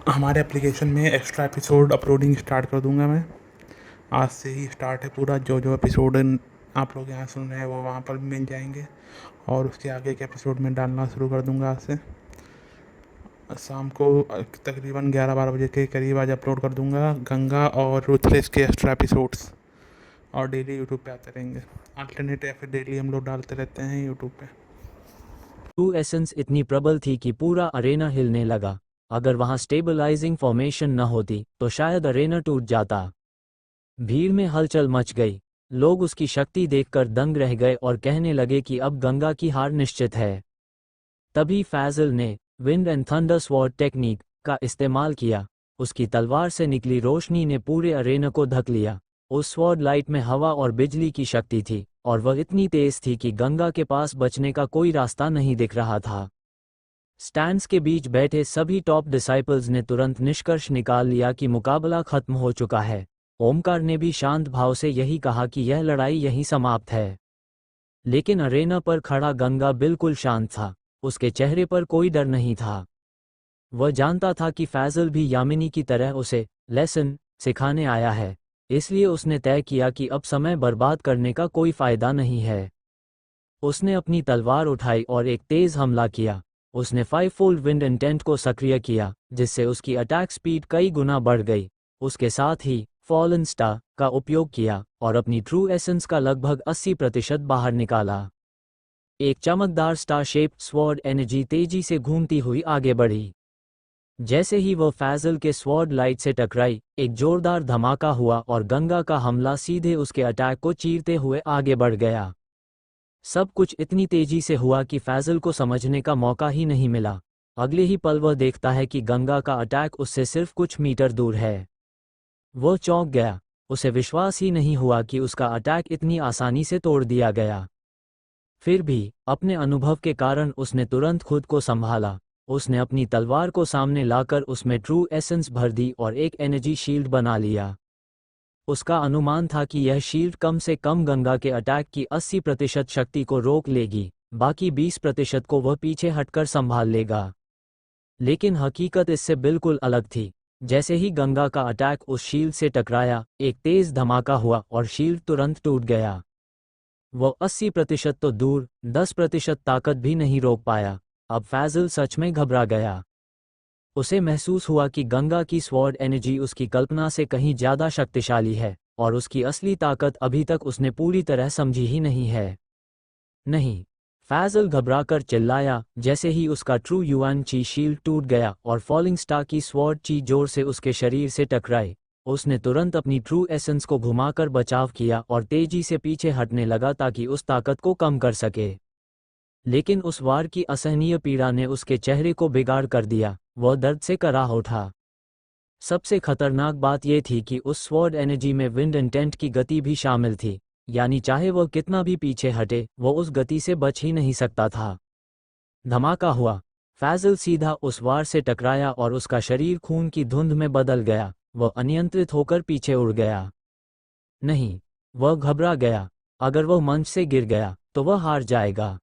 हमारे एप्लीकेशन में extra episode uploading start कर दूंगा मैं। आज से ही स्टार्ट है पूरा। जो जो एपिसोड आप लोग यहाँ सुन रहे हैं वो वहाँ पर भी मिल जाएंगे, और उसके आगे के एपिसोड में डालना शुरू कर दूंगा आज से। शाम को तकरीबन 11-12 बजे के करीब आज अपलोड कर दूंगा गंगा और रूथलेस के एक्स्ट्रा एपिसोड्स, और डेली यूट्यूब पे आते रहेंगे। अल्टरनेट या फिर डेली हम लोग डालते रहते हैं यूट्यूब पे। ट्रू एसेंस इतनी प्रबल थी कि पूरा अरेना हिलने लगा। अगर वहां स्टेबलाइजिंग फॉर्मेशन न होती तो शायद अरेना टूट जाता। भीड़ में हलचल मच गई। लोग उसकी शक्ति देखकर दंग रह गए और कहने लगे कि अब गंगा की हार निश्चित है। तभी फैजल ने wind and thunder sword technique का इस्तेमाल किया। उसकी तलवार से निकली रोशनी ने पूरे अरेना को ढक लिया। उस स्वॉर्ड लाइट में हवा और बिजली की शक्ति थी, और वह इतनी तेज थी कि गंगा के पास बचने का कोई रास्ता नहीं दिख रहा था। स्टैंड्स के बीच बैठे सभी टॉप डिसाइपल्स ने तुरंत निष्कर्ष निकाल लिया कि मुकाबला खत्म हो चुका है। ओमकार ने भी शांत भाव से यही कहा कि यह लड़ाई यहीं समाप्त है। लेकिन अरेना पर खड़ा गंगा बिल्कुल शांत था। उसके चेहरे पर कोई डर नहीं था। वह जानता था कि फैजल भी यामिनी की तरह उसे लेसन सिखाने आया है, इसलिए उसने तय किया कि अब समय बर्बाद करने का कोई फायदा नहीं है। उसने अपनी तलवार उठाई और एक तेज हमला किया। उसने 5-फोल्ड विंड इंटेंट को सक्रिय किया, जिससे उसकी अटैक स्पीड कई गुना बढ़ गई। उसके साथ ही फॉलन स्टार का उपयोग किया और अपनी ट्रू एसेंस का लगभग 80% बाहर निकाला। एक चमकदार स्टार शेप्ड स्वॉर्ड एनर्जी तेजी से घूमती हुई आगे बढ़ी। जैसे ही वह फैजल के स्वॉर्ड लाइट से टकराई, एक जोरदार धमाका हुआ और गंगा का हमला सीधे उसके अटैक को चीरते हुए आगे बढ़ गया। सब कुछ इतनी तेजी से हुआ कि फैजल को समझने का मौका ही नहीं मिला। अगले ही पल वह देखता है कि गंगा का अटैक उससे सिर्फ कुछ मीटर दूर है। वह चौंक गया। उसे विश्वास ही नहीं हुआ कि उसका अटैक इतनी आसानी से तोड़ दिया गया। फिर भी अपने अनुभव के कारण उसने तुरंत खुद को संभाला। उसने अपनी तलवार को सामने लाकर उसमें ट्रू एसेंस भर दी और एक एनर्जी शील्ड बना लिया। उसका अनुमान था कि यह शील्ड कम से कम गंगा के अटैक की 80% शक्ति को रोक लेगी, बाकी 20% को वह पीछे हटकर संभाल लेगा। लेकिन हकीकत इससे बिल्कुल अलग थी। जैसे ही गंगा का अटैक उस शील्ड से टकराया, एक तेज धमाका हुआ और शील्ड तुरंत टूट गया। वह 80% तो दूर, 10% ताकत भी नहीं रोक पाया। अब फैजल सच में घबरा गया। उसे महसूस हुआ कि गंगा की स्वॉर्ड एनर्जी उसकी कल्पना से कहीं ज़्यादा शक्तिशाली है, और उसकी असली ताकत अभी तक उसने पूरी तरह समझी ही नहीं है। नहीं, फैजल घबराकर चिल्लाया जैसे ही उसका ट्रू युआन ची शील्ड टूट गया और फॉलिंग स्टार की स्वॉर्ड ची जोर से उसके शरीर से टकराई। उसने तुरंत अपनी ट्रू एसेंस को घुमाकर बचाव किया और तेजी से पीछे हटने लगा ताकि उस ताकत को कम कर सके। लेकिन उस वार की असहनीय पीड़ा ने उसके चेहरे को बिगाड़ कर दिया। वह दर्द से कराह उठा। सबसे खतरनाक बात यह थी कि उस स्वॉर्ड एनर्जी में विंड इंटेंट की गति भी शामिल थी, यानी चाहे वह कितना भी पीछे हटे, वह उस गति से बच ही नहीं सकता था। धमाका हुआ। फैजल सीधा उस वार से टकराया और उसका शरीर खून की धुंध में बदल गया। वह अनियंत्रित होकर पीछे उड़ गया। नहीं, वह घबरा गया। अगर वह मंच से गिर गया तो वह हार जाएगा।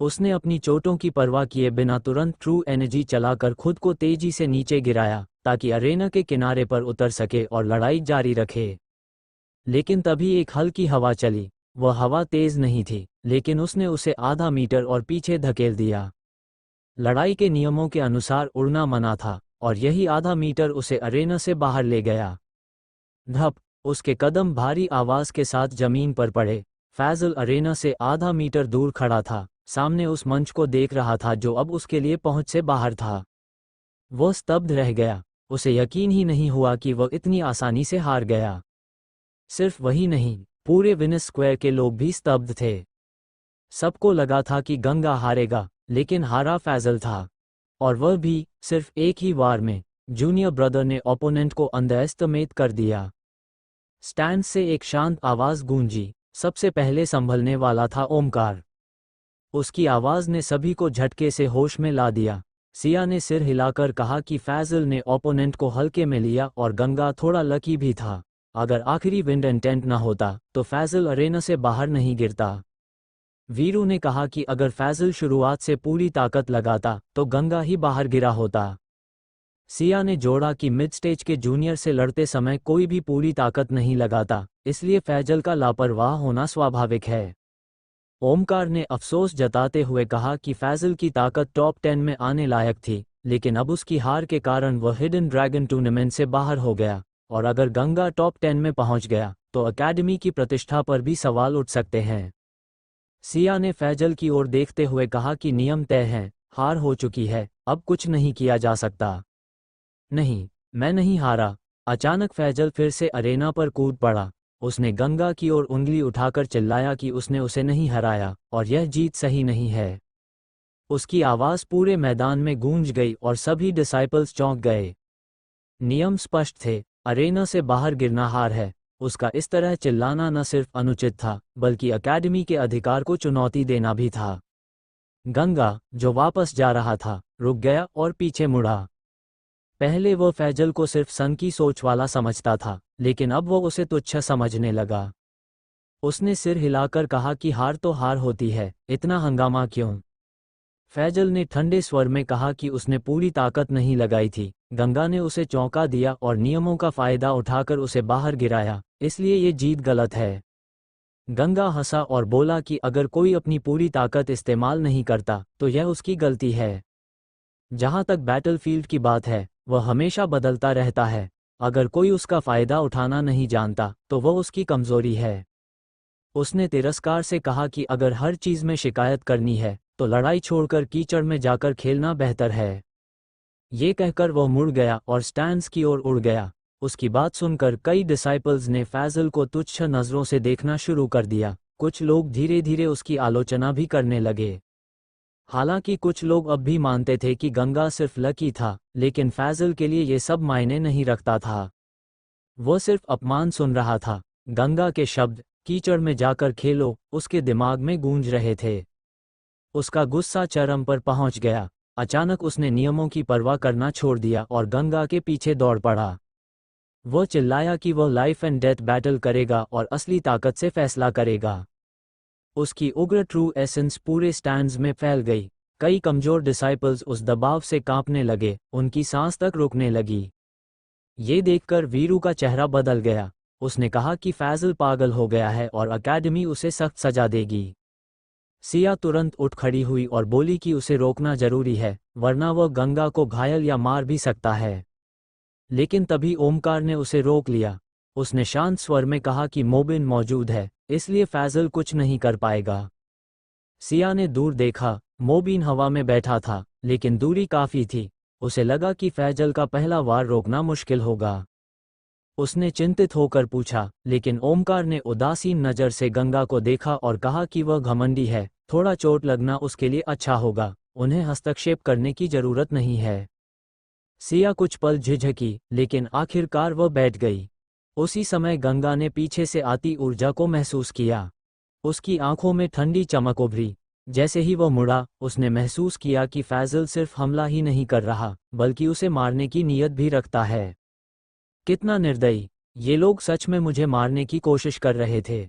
उसने अपनी चोटों की परवाह किए बिना तुरंत ट्रू एनर्जी चलाकर खुद को तेजी से नीचे गिराया ताकि अरेना के किनारे पर उतर सके और लड़ाई जारी रखे। लेकिन तभी एक हल्की हवा चली। वह हवा तेज नहीं थी, लेकिन उसने उसे आधा मीटर और पीछे धकेल दिया। लड़ाई के नियमों के अनुसार उड़ना मना था, और यही आधा मीटर उसे अरेना से बाहर ले गया। धप! उसके कदम भारी आवाज के साथ जमीन पर पड़े। फैजल अरेना से आधा मीटर दूर खड़ा था, सामने उस मंच को देख रहा था जो अब उसके लिए पहुंच से बाहर था। वह स्तब्ध रह गया। उसे यकीन ही नहीं हुआ कि वह इतनी आसानी से हार गया। सिर्फ वही नहीं, पूरे विनस स्क्वायर के लोग भी स्तब्ध थे। सबको लगा था कि गंगा हारेगा, लेकिन हारा फैजल था। और वह भी सिर्फ एक ही वार में। जूनियर ब्रदर ने ओपोनेंट को अंडरएस्टिमेट कर दिया। स्टैंड से एक शांत आवाज गूंजी। सबसे पहले संभलने वाला था ओमकार। उसकी आवाज ने सभी को झटके से होश में ला दिया। सिया ने सिर हिलाकर कहा कि फैजल ने ओपोनेंट को हल्के में लिया और गंगा थोड़ा लकी भी था। अगर आखिरी विंड इंटेंट न होता तो फैजल अरेना से बाहर नहीं गिरता। वीरू ने कहा कि अगर फैजल शुरुआत से पूरी ताकत लगाता तो गंगा ही बाहर गिरा होता। सिया ने जोड़ा कि मिड स्टेज के जूनियर से लड़ते समय कोई भी पूरी ताकत नहीं लगाता, इसलिए फैजल का लापरवाह होना स्वाभाविक है। ओमकार ने अफसोस जताते हुए कहा कि फैजल की ताकत टॉप 10 में आने लायक थी, लेकिन अब उसकी हार के कारण वह हिडन ड्रैगन टूर्नामेंट से बाहर हो गया, और अगर गंगा टॉप 10 में पहुंच गया तो अकेडमी की प्रतिष्ठा पर भी सवाल उठ सकते हैं। सिया ने फैजल की ओर देखते हुए कहा कि नियम तय हैं, हार हो चुकी है, अब कुछ नहीं किया जा सकता। नहीं, मैं नहीं हारा। अचानक फैजल फिर से अरेना पर कूद पड़ा। उसने गंगा की ओर उंगली उठाकर चिल्लाया कि उसने उसे नहीं हराया और यह जीत सही नहीं है। उसकी आवाज़ पूरे मैदान में गूंज गई और सभी डिसाइपल्स चौंक गए। नियम स्पष्ट थे, अरेना से बाहर गिरना हार है। उसका इस तरह चिल्लाना न सिर्फ अनुचित था, बल्कि अकेडमी के अधिकार को चुनौती देना भी था। गंगा, जो वापस जा रहा था, रुक गया और पीछे मुड़ा। पहले वो फैजल को सिर्फ सन की सोच वाला समझता था, लेकिन अब वो उसे तुच्छ समझने लगा। उसने सिर हिलाकर कहा कि हार तो हार होती है, इतना हंगामा क्यों? फैजल ने ठंडे स्वर में कहा कि उसने पूरी ताकत नहीं लगाई थी। गंगा ने उसे चौंका दिया और नियमों का फायदा उठाकर उसे बाहर गिराया, इसलिए ये जीत गलत है। गंगा हंसा और बोला कि अगर कोई अपनी पूरी ताकत इस्तेमाल नहीं करता तो यह उसकी गलती है। जहां तक बैटलफील्ड की बात है, वह हमेशा बदलता रहता है। अगर कोई उसका फायदा उठाना नहीं जानता तो वह उसकी कमजोरी है। उसने तिरस्कार से कहा कि अगर हर चीज में शिकायत करनी है तो लड़ाई छोड़कर कीचड़ में जाकर खेलना बेहतर है। ये कहकर वह मुड़ गया और स्टैंड्स की ओर उड़ गया। उसकी बात सुनकर कई डिसाइपल्स ने फैजल को तुच्छ नजरों से देखना शुरू कर दिया। कुछ लोग धीरे धीरे उसकी आलोचना भी करने लगे। हालांकि कुछ लोग अब भी मानते थे कि गंगा सिर्फ लकी था, लेकिन फैजल के लिए ये सब मायने नहीं रखता था। वो सिर्फ अपमान सुन रहा था। गंगा के शब्द, कीचड़ में जाकर खेलो, उसके दिमाग में गूंज रहे थे। उसका गुस्सा चरम पर पहुंच गया। अचानक उसने नियमों की परवाह करना छोड़ दिया और गंगा के पीछे दौड़ पड़ा। वो चिल्लाया कि वह लाइफ एंड डेथ बैटल करेगा और असली ताकत से फैसला करेगा। उसकी उग्र ट्रू एसेंस पूरे स्टैंड्स में फैल गई। कई कमजोर डिसाइपल्स उस दबाव से कांपने लगे, उनकी सांस तक रुकने लगी। ये देखकर वीरू का चेहरा बदल गया। उसने कहा कि फैजल पागल हो गया है और अकेडमी उसे सख्त सजा देगी। सिया तुरंत उठ खड़ी हुई और बोली कि उसे रोकना जरूरी है, वरना वह गंगा को घायल या मार भी सकता है। लेकिन तभी ओमकार ने उसे रोक लिया। उसने शांत स्वर में कहा कि मोबिन मौजूद है, इसलिए फैजल कुछ नहीं कर पाएगा। सिया ने दूर देखा। मोबिन हवा में बैठा था, लेकिन दूरी काफी थी। उसे लगा कि फैजल का पहला वार रोकना मुश्किल होगा। उसने चिंतित होकर पूछा, लेकिन ओमकार ने उदासीन नज़र से गंगा को देखा और कहा कि वह घमंडी है, थोड़ा चोट लगना उसके लिए अच्छा होगा, उन्हें हस्तक्षेप करने की जरूरत नहीं है। सिया कुछ पल झिझकी, लेकिन आखिरकार वह बैठ गई। उसी समय गंगा ने पीछे से आती ऊर्जा को महसूस किया। उसकी आंखों में ठंडी चमक उभरी। जैसे ही वह मुड़ा, उसने महसूस किया कि फैजल सिर्फ हमला ही नहीं कर रहा, बल्कि उसे मारने की नीयत भी रखता है। कितना निर्दयी! ये लोग सच में मुझे मारने की कोशिश कर रहे थे।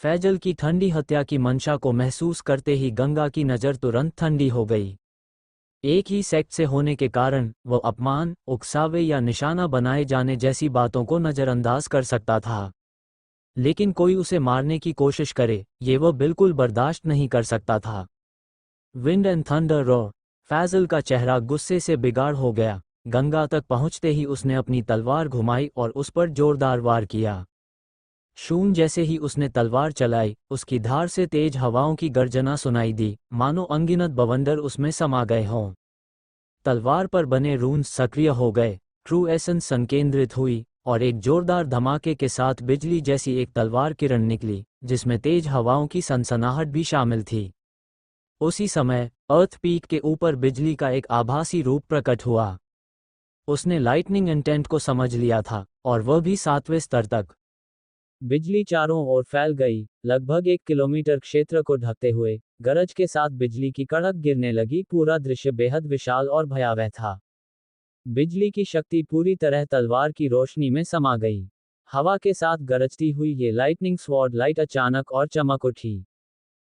फैजल की ठंडी हत्या की मंशा को महसूस करते ही गंगा की नज़र तुरंत ठंडी हो गई। एक ही सेक्ट से होने के कारण वह अपमान, उकसावे या निशाना बनाए जाने जैसी बातों को नज़रअंदाज कर सकता था, लेकिन कोई उसे मारने की कोशिश करे, ये वह बिल्कुल बर्दाश्त नहीं कर सकता था। Wind and thunder roar. Faisal का चेहरा गुस्से से बिगाड़ हो गया। गंगा तक पहुंचते ही उसने अपनी तलवार घुमाई और उस पर जोरदार वार किया। शून जैसे ही उसने तलवार चलाई, उसकी धार से तेज हवाओं की गर्जना सुनाई दी, मानो अनगिनत बवंडर उसमें समा गए हों। तलवार पर बने रून्स सक्रिय हो गए, ट्रू एसेंस संकेंद्रित हुई, और एक जोरदार धमाके के साथ बिजली जैसी एक तलवार किरण निकली, जिसमें तेज हवाओं की सनसनाहट भी शामिल थी। उसी समय अर्थ पीक के ऊपर बिजली का एक आभासी रूप प्रकट हुआ। उसने लाइटनिंग इंटेंट को समझ लिया था, और वह भी 7वें स्तर तक। बिजली चारों ओर फैल गई, लगभग 1 किलोमीटर क्षेत्र को ढकते हुए। गरज के साथ बिजली की कड़क गिरने लगी। पूरा दृश्य बेहद विशाल और भयावह था। बिजली की शक्ति पूरी तरह तलवार की रोशनी में समा गई। हवा के साथ गरजती हुई ये लाइटनिंग स्वॉर्ड लाइट अचानक और चमक उठी।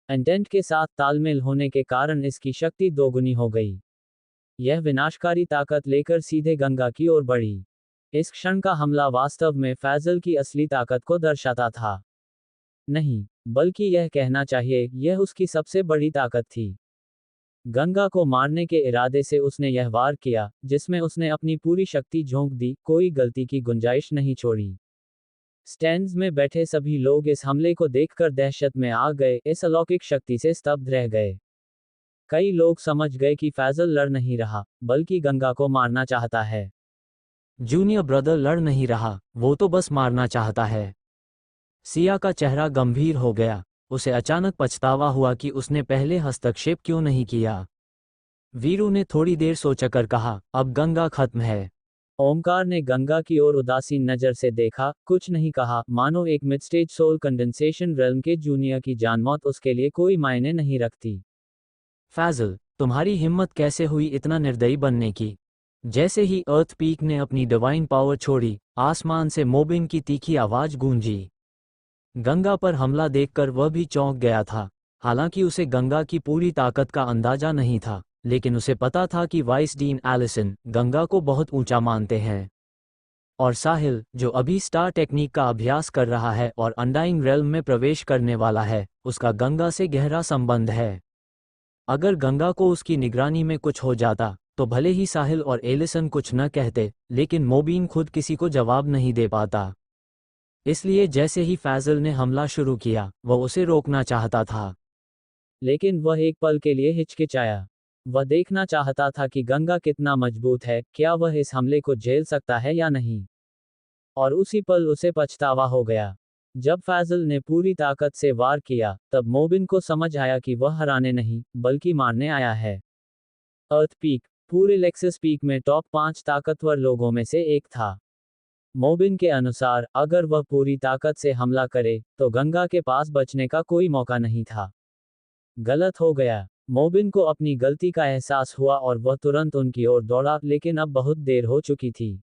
इंटेंट के साथ तालमेल होने के कारण इसकी शक्ति दोगुनी हो गई। यह विनाशकारी ताकत लेकर सीधे गंगा की ओर बढ़ी। इस क्षण का हमला वास्तव में फैजल की असली ताकत को दर्शाता था। नहीं, बल्कि यह कहना चाहिए, यह उसकी सबसे बड़ी ताकत थी। गंगा को मारने के इरादे से उसने यह वार किया, जिसमें उसने अपनी पूरी शक्ति झोंक दी, कोई गलती की गुंजाइश नहीं छोड़ी। स्टैंड्स में बैठे सभी लोग इस हमले को देखकर दहशत में आ गए, इस अलौकिक शक्ति से स्तब्ध रह गए। कई लोग समझ गए कि फैजल लड़ नहीं रहा, बल्कि गंगा को मारना चाहता है। जूनियर ब्रदर लड़ नहीं रहा, वो तो बस मारना चाहता है। सिया का चेहरा गंभीर हो गया। उसे अचानक पछतावा हुआ कि उसने पहले हस्तक्षेप क्यों नहीं किया। वीरू ने थोड़ी देर सोचकर कहा, अब गंगा खत्म है। ओमकार ने गंगा की ओर उदासीन नजर से देखा, कुछ नहीं कहा, मानो एक mid stage soul condensation realm के जूनियर की जान मौत उसके लिए कोई मायने नहीं रखती। फैजल, तुम्हारी हिम्मत कैसे हुई इतना निर्दयी बनने की? जैसे ही अर्थ पीक ने अपनी डिवाइन पावर छोड़ी, आसमान से मोबिन की तीखी आवाज गूंजी। गंगा पर हमला देखकर वह भी चौंक गया था। हालांकि उसे गंगा की पूरी ताकत का अंदाजा नहीं था, लेकिन उसे पता था कि वाइस डीन एलिसन गंगा को बहुत ऊंचा मानते हैं। और साहिल, जो अभी स्टार टेक्निक का अभ्यास कर रहा है और अनडाइंग रेल्म में प्रवेश करने वाला है, उसका गंगा से गहरा संबंध है। अगर गंगा को उसकी निगरानी में कुछ हो जाता, तो भले ही साहिल और एलिसन कुछ न कहते, लेकिन मोबीन खुद किसी को जवाब नहीं दे पाता। इसलिए जैसे ही फैजल ने हमला शुरू किया, वह उसे रोकना चाहता था। लेकिन वह एक पल के लिए हिचकिचाया। वह देखना चाहता था कि गंगा कितना मजबूत है, क्या वह इस हमले को झेल सकता है या नहीं। और उसी पल उसे पछतावा हो गया। जब फैजल ने पूरी ताकत से वार किया, तब मोबिन को समझ आया कि वह हराने नहीं, बल्कि मारने आया है। अर्थ पीक पूरे लेक्सस पीक में टॉप 5 ताकतवर लोगों में से एक था। मोबिन के अनुसार, अगर वह पूरी ताकत से हमला करे, तो गंगा के पास बचने का कोई मौका नहीं था। गलत हो गया। मोबिन को अपनी गलती का एहसास हुआ और वह तुरंत उनकी ओर दौड़ा, लेकिन अब बहुत देर हो चुकी थी।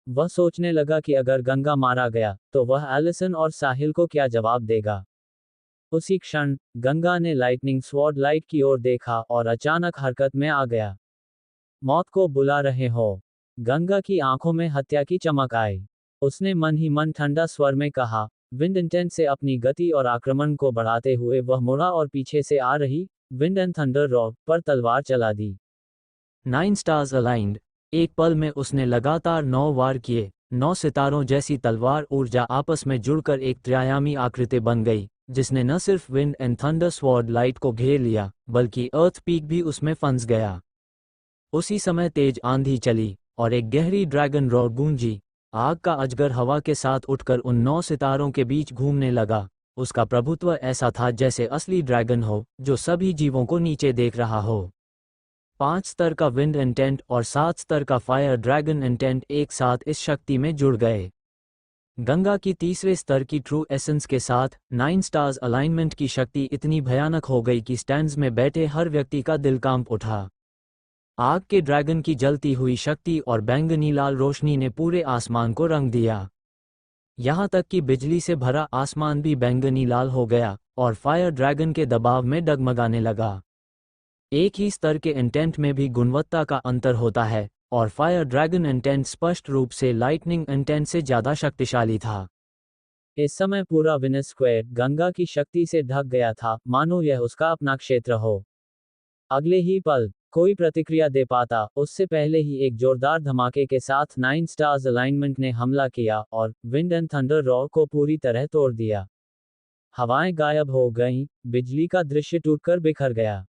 वह सोचने लगा कि अगर गंगा मारा गया, तो वह एलिसन और साहिल को क्या जवाब देगा। उसी क्षण, गंगा ने लाइटनिंग स्वॉर्ड लाइट की ओर देखा और अचानक हरकत में आ गया। मौत को बुला रहे हो? गंगा की आंखों में हत्या की चमक आई। उसने मन ही मन ठंडा स्वर में कहा। विंड इंटेंट से अपनी गति और आक्रमण को बढ़ाते हुए वह मुड़ा और पीछे से आ रही विंड एंड थंडर रॉड पर तलवार चला दी। 9 स्टार्स अलाइंड। एक पल में उसने लगातार 9 वार किए। 9 सितारों जैसी तलवार ऊर्जा आपस में जुड़कर एक त्रिआयामी आकृति बन गई, जिसने न सिर्फ wind and thunder sword light को घेर लिया, बल्कि अर्थ पीक भी उसमें फंस गया। उसी समय तेज आंधी चली और एक गहरी ड्रैगन रॉर गूंजी। आग का अजगर हवा के साथ उठकर उन 9 सितारों के बीच घूमने लगा। उसका प्रभुत्व ऐसा था जैसे असली ड्रैगन हो, जो सभी जीवों को नीचे देख रहा हो। 5 स्तर का विंड इंटेंट और 7 स्तर का फायर ड्रैगन इंटेंट एक साथ इस शक्ति में जुड़ गए। गंगा की तीसरे स्तर की ट्रू एसेंस के साथ 9 स्टार्स अलाइनमेंट की शक्ति इतनी भयानक हो गई कि स्टैंड्स में बैठे हर व्यक्ति का दिल कांप उठा। आग के ड्रैगन की जलती हुई शक्ति और बैंगनी लाल रोशनी ने पूरे आसमान को रंग दिया। यहाँ तक कि बिजली से भरा आसमान भी बैंगनी लाल हो गया और फायर ड्रैगन के दबाव में डगमगाने लगा। एक ही स्तर के इंटेंट में भी गुणवत्ता का अंतर होता है, और फायर ड्रैगन इंटेंट स्पष्ट रूप से लाइटनिंग इंटेंट से ज्यादा शक्तिशाली था। इस समय पूरा विनस स्क्वायर गंगा की शक्ति से ढक गया था, मानो यह उसका अपना क्षेत्र हो। अगले ही पल, कोई प्रतिक्रिया दे पाता, उससे पहले ही एक जोरदार धमाके के साथ 9 स्टार्स अलाइनमेंट ने हमला किया और विंड एंड थंडर रॉर को पूरी तरह तोड़ दिया। हवाएं गायब हो गईं, बिजली का दृश्य टूटकर बिखर गया।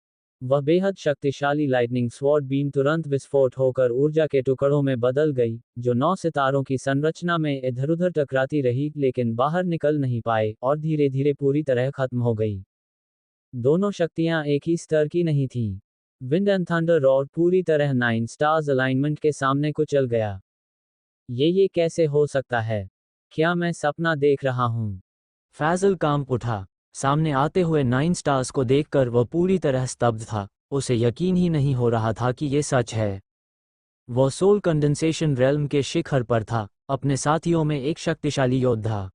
वह बेहद शक्तिशाली लाइटनिंग स्वॉर्ड बीम तुरंत विस्फोट होकर ऊर्जा के टुकड़ों में बदल गई, जो 9 सितारों की संरचना में इधर-उधर टकराती रही, लेकिन बाहर निकल नहीं पाए और धीरे धीरे पूरी तरह खत्म हो गई। दोनों शक्तियां एक ही स्तर की नहीं थीं। विंड एंड थंडर रॉर पूरी तरह 9 स्टार्स अलाइनमेंट के सामने कुचल गया। ये कैसे हो सकता है? क्या मैं सपना देख रहा हूं? फैजल कांप उठा। सामने आते हुए 9 स्टार्स को देखकर वह पूरी तरह स्तब्ध था। उसे यकीन ही नहीं हो रहा था कि ये सच है। वह सोल कंडेंसेशन रेल्म के शिखर पर था, अपने साथियों में एक शक्तिशाली योद्धा।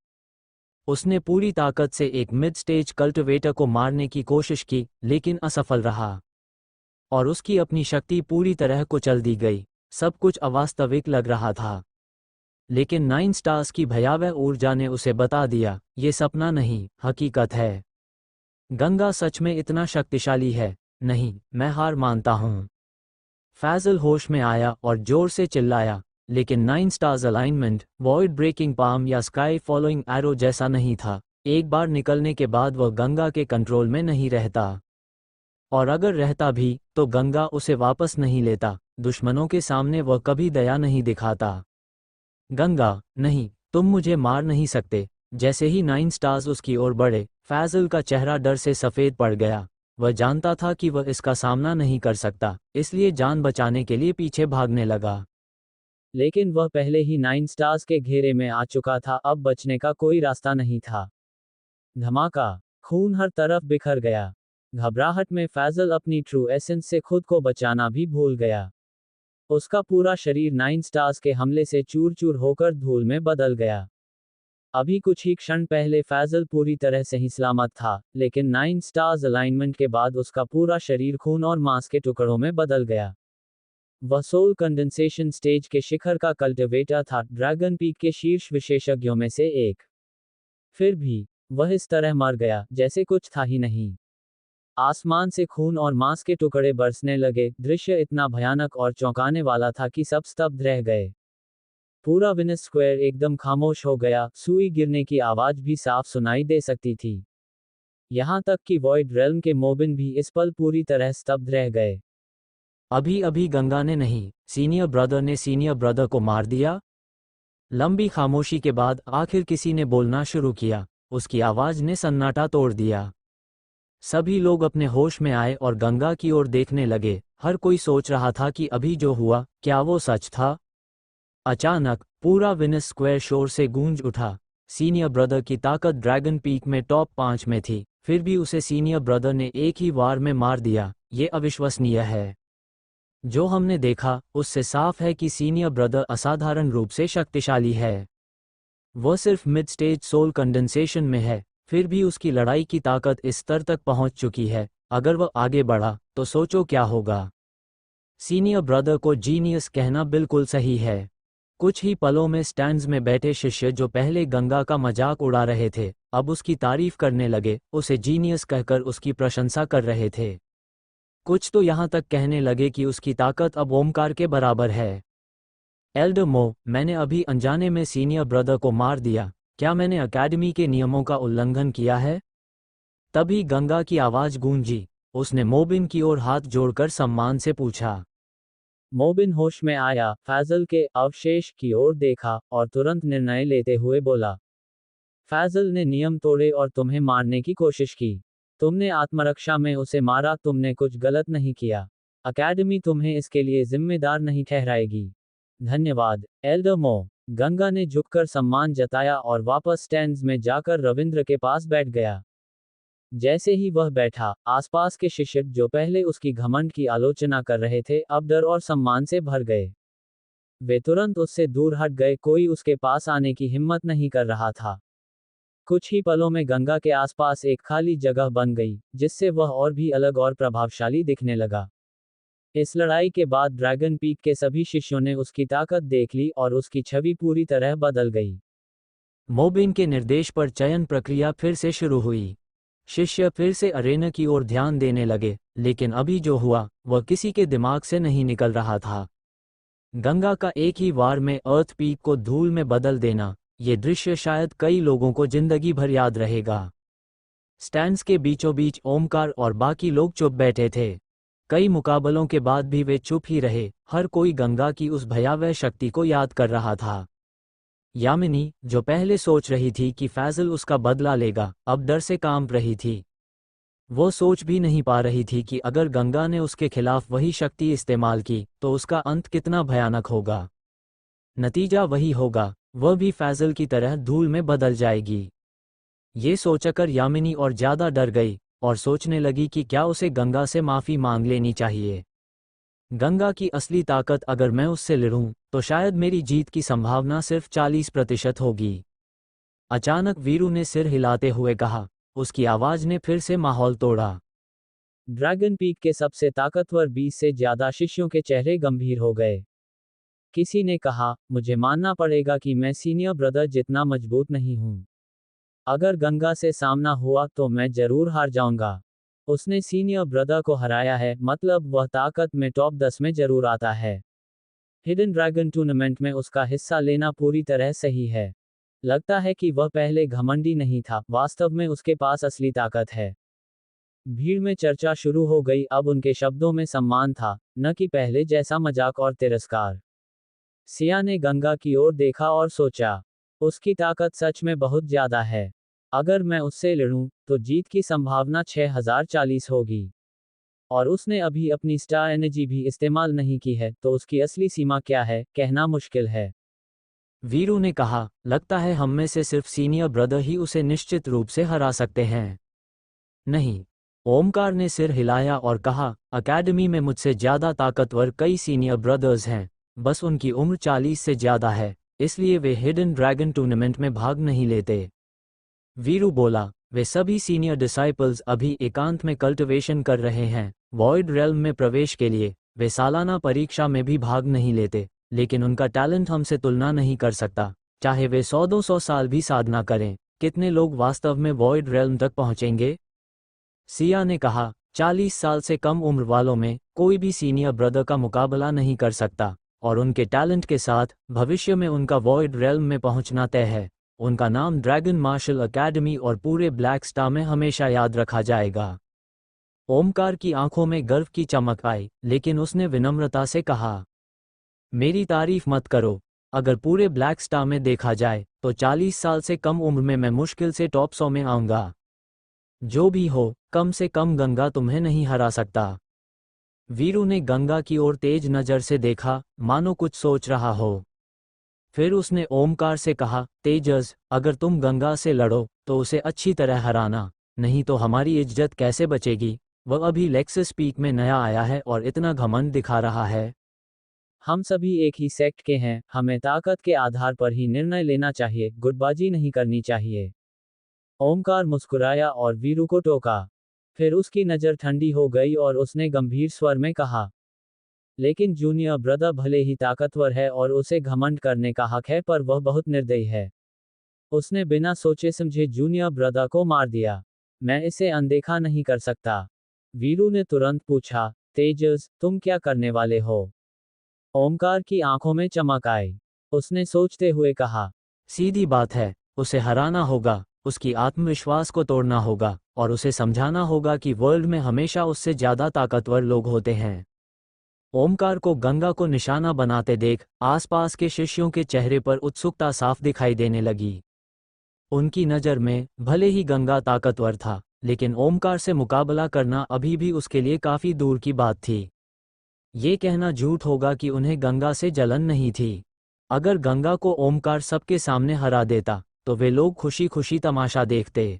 उसने पूरी ताकत से एक मिड स्टेज कल्टिवेटर को मारने की कोशिश की, लेकिन असफल रहा। और उसकी अपनी शक्ति पूरी तरह कुचल दी गई। सब कुछ अवास्तविक लग रहा था, लेकिन 9 स्टार्स की भयावह ऊर्जा ने उसे बता दिया, ये सपना नहीं, हकीकत है। गंगा सच में इतना शक्तिशाली है? नहीं, मैं हार मानता हूँ। फैजल होश में आया और जोर से चिल्लाया, लेकिन 9 stars alignment void breaking palm या स्काई फॉलोइंग एरो जैसा नहीं था। एक बार निकलने के बाद वह गंगा के कंट्रोल में नहीं रहता, और अगर रहता भी तो गंगा उसे वापस नहीं लेता। दुश्मनों के सामने वह कभी दया नहीं दिखाता। गंगा, नहीं, तुम मुझे मार नहीं सकते। जैसे ही 9 स्टार्स उसकी ओर बढ़े, फैजल का चेहरा डर से सफ़ेद पड़ गया। वह जानता था कि वह इसका सामना नहीं कर सकता, इसलिए जान बचाने के लिए पीछे भागने लगा। लेकिन वह पहले ही 9 स्टार्स के घेरे में आ चुका था, अब बचने का कोई रास्ता नहीं था। धमाका, खून हर तरफ बिखर गया। घबराहट में फैजल अपनी ट्रू एसेंस से खुद को बचाना भी भूल गया। उसका पूरा शरीर 9 स्टार्स के हमले से चूर चूर होकर धूल में बदल गया। अभी कुछ ही क्षण पहले फैजल पूरी तरह से ही सलामत था, लेकिन 9 स्टार्स अलाइनमेंट के बाद उसका पूरा शरीर खून और मांस के टुकड़ों में बदल गया। वह सोल कंडेंसेशन स्टेज के शिखर का कल्टिवेटर था, ड्रैगन पीक के शीर्ष विशेषज्ञों में से एक। फिर भी वह इस तरह मर गया जैसे कुछ था ही नहीं। आसमान से खून और मांस के टुकड़े बरसने लगे। दृश्य इतना भयानक और चौंकाने वाला था कि सब स्तब्ध रह गए। पूरा विनस स्क्वायर एकदम खामोश हो गया, सुई गिरने की आवाज भी साफ सुनाई दे सकती थी। यहां तक कि वॉइड रेल्म के मोबिन भी इस पल पूरी तरह स्तब्ध रह गए। अभी अभी गंगा ने नहीं, सीनियर ब्रदर ने सीनियर ब्रदर को मार दिया। लंबी खामोशी के बाद आखिर किसी ने बोलना शुरू किया। उसकी आवाज ने सन्नाटा तोड़ दिया। सभी लोग अपने होश में आए और गंगा की ओर देखने लगे। हर कोई सोच रहा था कि अभी जो हुआ, क्या वो सच था? अचानक पूरा विनस स्क्वायर शोर से गूंज उठा। सीनियर ब्रदर की ताकत ड्रैगन पीक में टॉप 5 में थी, फिर भी उसे सीनियर ब्रदर ने एक ही वार में मार दिया। ये अविश्वसनीय है। जो हमने देखा उससे साफ है कि सीनियर ब्रदर असाधारण रूप से शक्तिशाली है। वह सिर्फ मिड स्टेज सोल कंडेंसेशन में है, फिर भी उसकी लड़ाई की ताकत इस स्तर तक पहुंच चुकी है। अगर वह आगे बढ़ा तो सोचो क्या होगा। सीनियर ब्रदर को जीनियस कहना बिल्कुल सही है। कुछ ही पलों में स्टैंड्स में बैठे शिष्य जो पहले गंगा का मजाक उड़ा रहे थे, अब उसकी तारीफ करने लगे, उसे जीनियस कहकर उसकी प्रशंसा कर रहे थे। कुछ तो यहाँ तक कहने लगे कि उसकी ताकत अब ओमकार के बराबर है। एल्डर मो, मैंने अभी अनजाने में सीनियर ब्रदर को मार दिया। क्या मैंने अकेडमी के नियमों का उल्लंघन किया है? तभी गंगा की आवाज गूंजी। उसने मोबिन की ओर हाथ जोड़कर सम्मान से पूछा। मोबिन होश में आया, फैजल के अवशेष की ओर देखा और तुरंत निर्णय लेते हुए बोला, फैजल ने नियम तोड़े और तुम्हें मारने की कोशिश की। तुमने आत्मरक्षा में उसे मारा, तुमने कुछ गलत नहीं किया। अकेडमी तुम्हें इसके लिए जिम्मेदार नहीं ठहराएगी। धन्यवाद, एल्डर मो। गंगा ने झुककर सम्मान जताया और वापस स्टैंड्स में जाकर रविंद्र के पास बैठ गया। जैसे ही वह बैठा, आसपास के शिष्य जो पहले उसकी घमंड की आलोचना कर रहे थे, अब डर और सम्मान से भर गए। वे तुरंत उससे दूर हट गए, कोई उसके पास आने की हिम्मत नहीं कर रहा था। कुछ ही पलों में गंगा के आसपास एक खाली जगह बन गई, जिससे वह और भी अलग और प्रभावशाली दिखने लगा। इस लड़ाई के बाद ड्रैगन पीक के सभी शिष्यों ने उसकी ताकत देख ली और उसकी छवि पूरी तरह बदल गई। मोबिन के निर्देश पर चयन प्रक्रिया फिर से शुरू हुई। शिष्य फिर से अरेना की ओर ध्यान देने लगे, लेकिन अभी जो हुआ वह किसी के दिमाग से नहीं निकल रहा था। गंगा का एक ही वार में अर्थ पीक को धूल में बदल देना, ये दृश्य शायद कई लोगों को जिंदगी भर याद रहेगा। स्टैंड्स के बीचों बीच ओमकार और बाकी लोग चुप बैठे थे। कई मुकाबलों के बाद भी वे चुप ही रहे, हर कोई गंगा की उस भयावह शक्ति को याद कर रहा था। यामिनी, जो पहले सोच रही थी कि फैजल उसका बदला लेगा, अब डर से कांप रही थी। वो सोच भी नहीं पा रही थी कि अगर गंगा ने उसके खिलाफ वही शक्ति इस्तेमाल की तो उसका अंत कितना भयानक होगा। नतीजा वही होगा, वह भी फैजल की तरह धूल में बदल जाएगी। ये सोचकर यामिनी और ज्यादा डर गई और सोचने लगी कि क्या उसे गंगा से माफी मांग लेनी चाहिए। गंगा की असली ताकत, अगर मैं उससे लड़ूं तो शायद मेरी जीत की संभावना सिर्फ 40% होगी। अचानक वीरू ने सिर हिलाते हुए कहा। उसकी आवाज ने फिर से माहौल तोड़ा। ड्रैगन पीक के सबसे ताकतवर 20 से ज्यादा शिष्यों के चेहरे गंभीर हो गए। किसी ने कहा, मुझे मानना पड़ेगा कि मैं सीनियर ब्रदर जितना मजबूत नहीं हूं। अगर गंगा से सामना हुआ तो मैं जरूर हार जाऊंगा। उसने सीनियर ब्रदर को हराया है, मतलब वह ताकत में टॉप 10 में जरूर आता है। हिडन ड्रैगन टूर्नामेंट में उसका हिस्सा लेना पूरी तरह सही है। लगता है कि वह पहले घमंडी नहीं था, वास्तव में उसके पास असली ताकत है। भीड़ में चर्चा शुरू हो गई, अब उनके शब्दों में सम्मान था, न कि पहले जैसा मजाक और तिरस्कार। सिया ने गंगा की ओर देखा और सोचा, उसकी ताकत सच में बहुत ज्यादा है। अगर मैं उससे लड़ूं, तो जीत की संभावना 6040 होगी। और उसने अभी अपनी स्टार एनर्जी भी इस्तेमाल नहीं की है, तो उसकी असली सीमा क्या है, कहना मुश्किल है। वीरू ने कहा, लगता है हम में से सिर्फ सीनियर ब्रदर ही उसे निश्चित रूप से हरा सकते हैं। नहीं। ओमकार ने सिर हिलाया और कहा, अकेडमी में मुझसे ज्यादा ताकतवर कई सीनियर ब्रदर्स हैं, बस उनकी उम्र 40 से ज्यादा है, इसलिए वे हिडन ड्रैगन टूर्नामेंट में भाग नहीं लेते। वीरू बोला, वे सभी सीनियर डिसाइपल्स अभी एकांत में कल्टिवेशन कर रहे हैं, वॉइड रेल्म में प्रवेश के लिए। वे सालाना परीक्षा में भी भाग नहीं लेते, लेकिन उनका टैलेंट हमसे तुलना नहीं कर सकता, चाहे वे 100-200 साल भी साधना करें। कितने लोग वास्तव में वॉइड रेल्म तक पहुंचेंगे? सिया ने कहा, 40 साल से कम उम्र वालों में कोई भी सीनियर ब्रदर का मुकाबला नहीं कर सकता, और उनके टैलेंट के साथ भविष्य में उनका वॉइड रेल्म में पहुंचना तय है। उनका नाम ड्रैगन मार्शल एकेडमी और पूरे ब्लैक स्टार में हमेशा याद रखा जाएगा। ओमकार की आंखों में गर्व की चमक आई, लेकिन उसने विनम्रता से कहा, मेरी तारीफ मत करो। अगर पूरे ब्लैक स्टार में देखा जाए, तो 40 साल से कम उम्र में मैं मुश्किल से टॉप 100 में आऊंगा। जो भी हो, कम से कम गंगा तुम्हें नहीं हरा सकता। वीरू ने गंगा की ओर तेज नजर से देखा, मानो कुछ सोच रहा हो। फिर उसने ओमकार से कहा, तेजस, अगर तुम गंगा से लड़ो, तो उसे अच्छी तरह हराना, नहीं तो हमारी इज्जत कैसे बचेगी? वह अभी लेक्सस पीक में नया आया है और इतना घमंड दिखा रहा है। हम सभी एक ही सेक्ट के हैं, हमें ताकत के आधार पर ही निर्णय लेना चाहिए, गुटबाजी नहीं करनी चाहिए। ओमकार मुस्कुराया और वीरू को टोका। फिर उसकी नज़र ठंडी हो गई और उसने गंभीर स्वर में कहा, लेकिन जूनियर ब्रदर भले ही ताकतवर है और उसे घमंड करने का हक है, पर वह बहुत निर्दयी है। उसने बिना सोचे समझे जूनियर ब्रदर को मार दिया। मैं इसे अनदेखा नहीं कर सकता। वीरू ने तुरंत पूछा, तेजस, तुम क्या करने वाले हो? ओमकार की आंखों में चमक आई। उसने सोचते हुए कहा, सीधी बात है, उसे हराना होगा, उसकी आत्मविश्वास को तोड़ना होगा, और उसे समझाना होगा कि वर्ल्ड में हमेशा उससे ज्यादा ताकतवर लोग होते हैं। ओमकार को गंगा को निशाना बनाते देख आसपास के शिष्यों के चेहरे पर उत्सुकता साफ दिखाई देने लगी। उनकी नज़र में भले ही गंगा ताकतवर था, लेकिन ओमकार से मुकाबला करना अभी भी उसके लिए काफी दूर की बात थी। ये कहना झूठ होगा कि उन्हें गंगा से जलन नहीं थी। अगर गंगा को ओमकार सबके सामने हरा देता, तो वे लोग खुशी खुशी तमाशा देखते।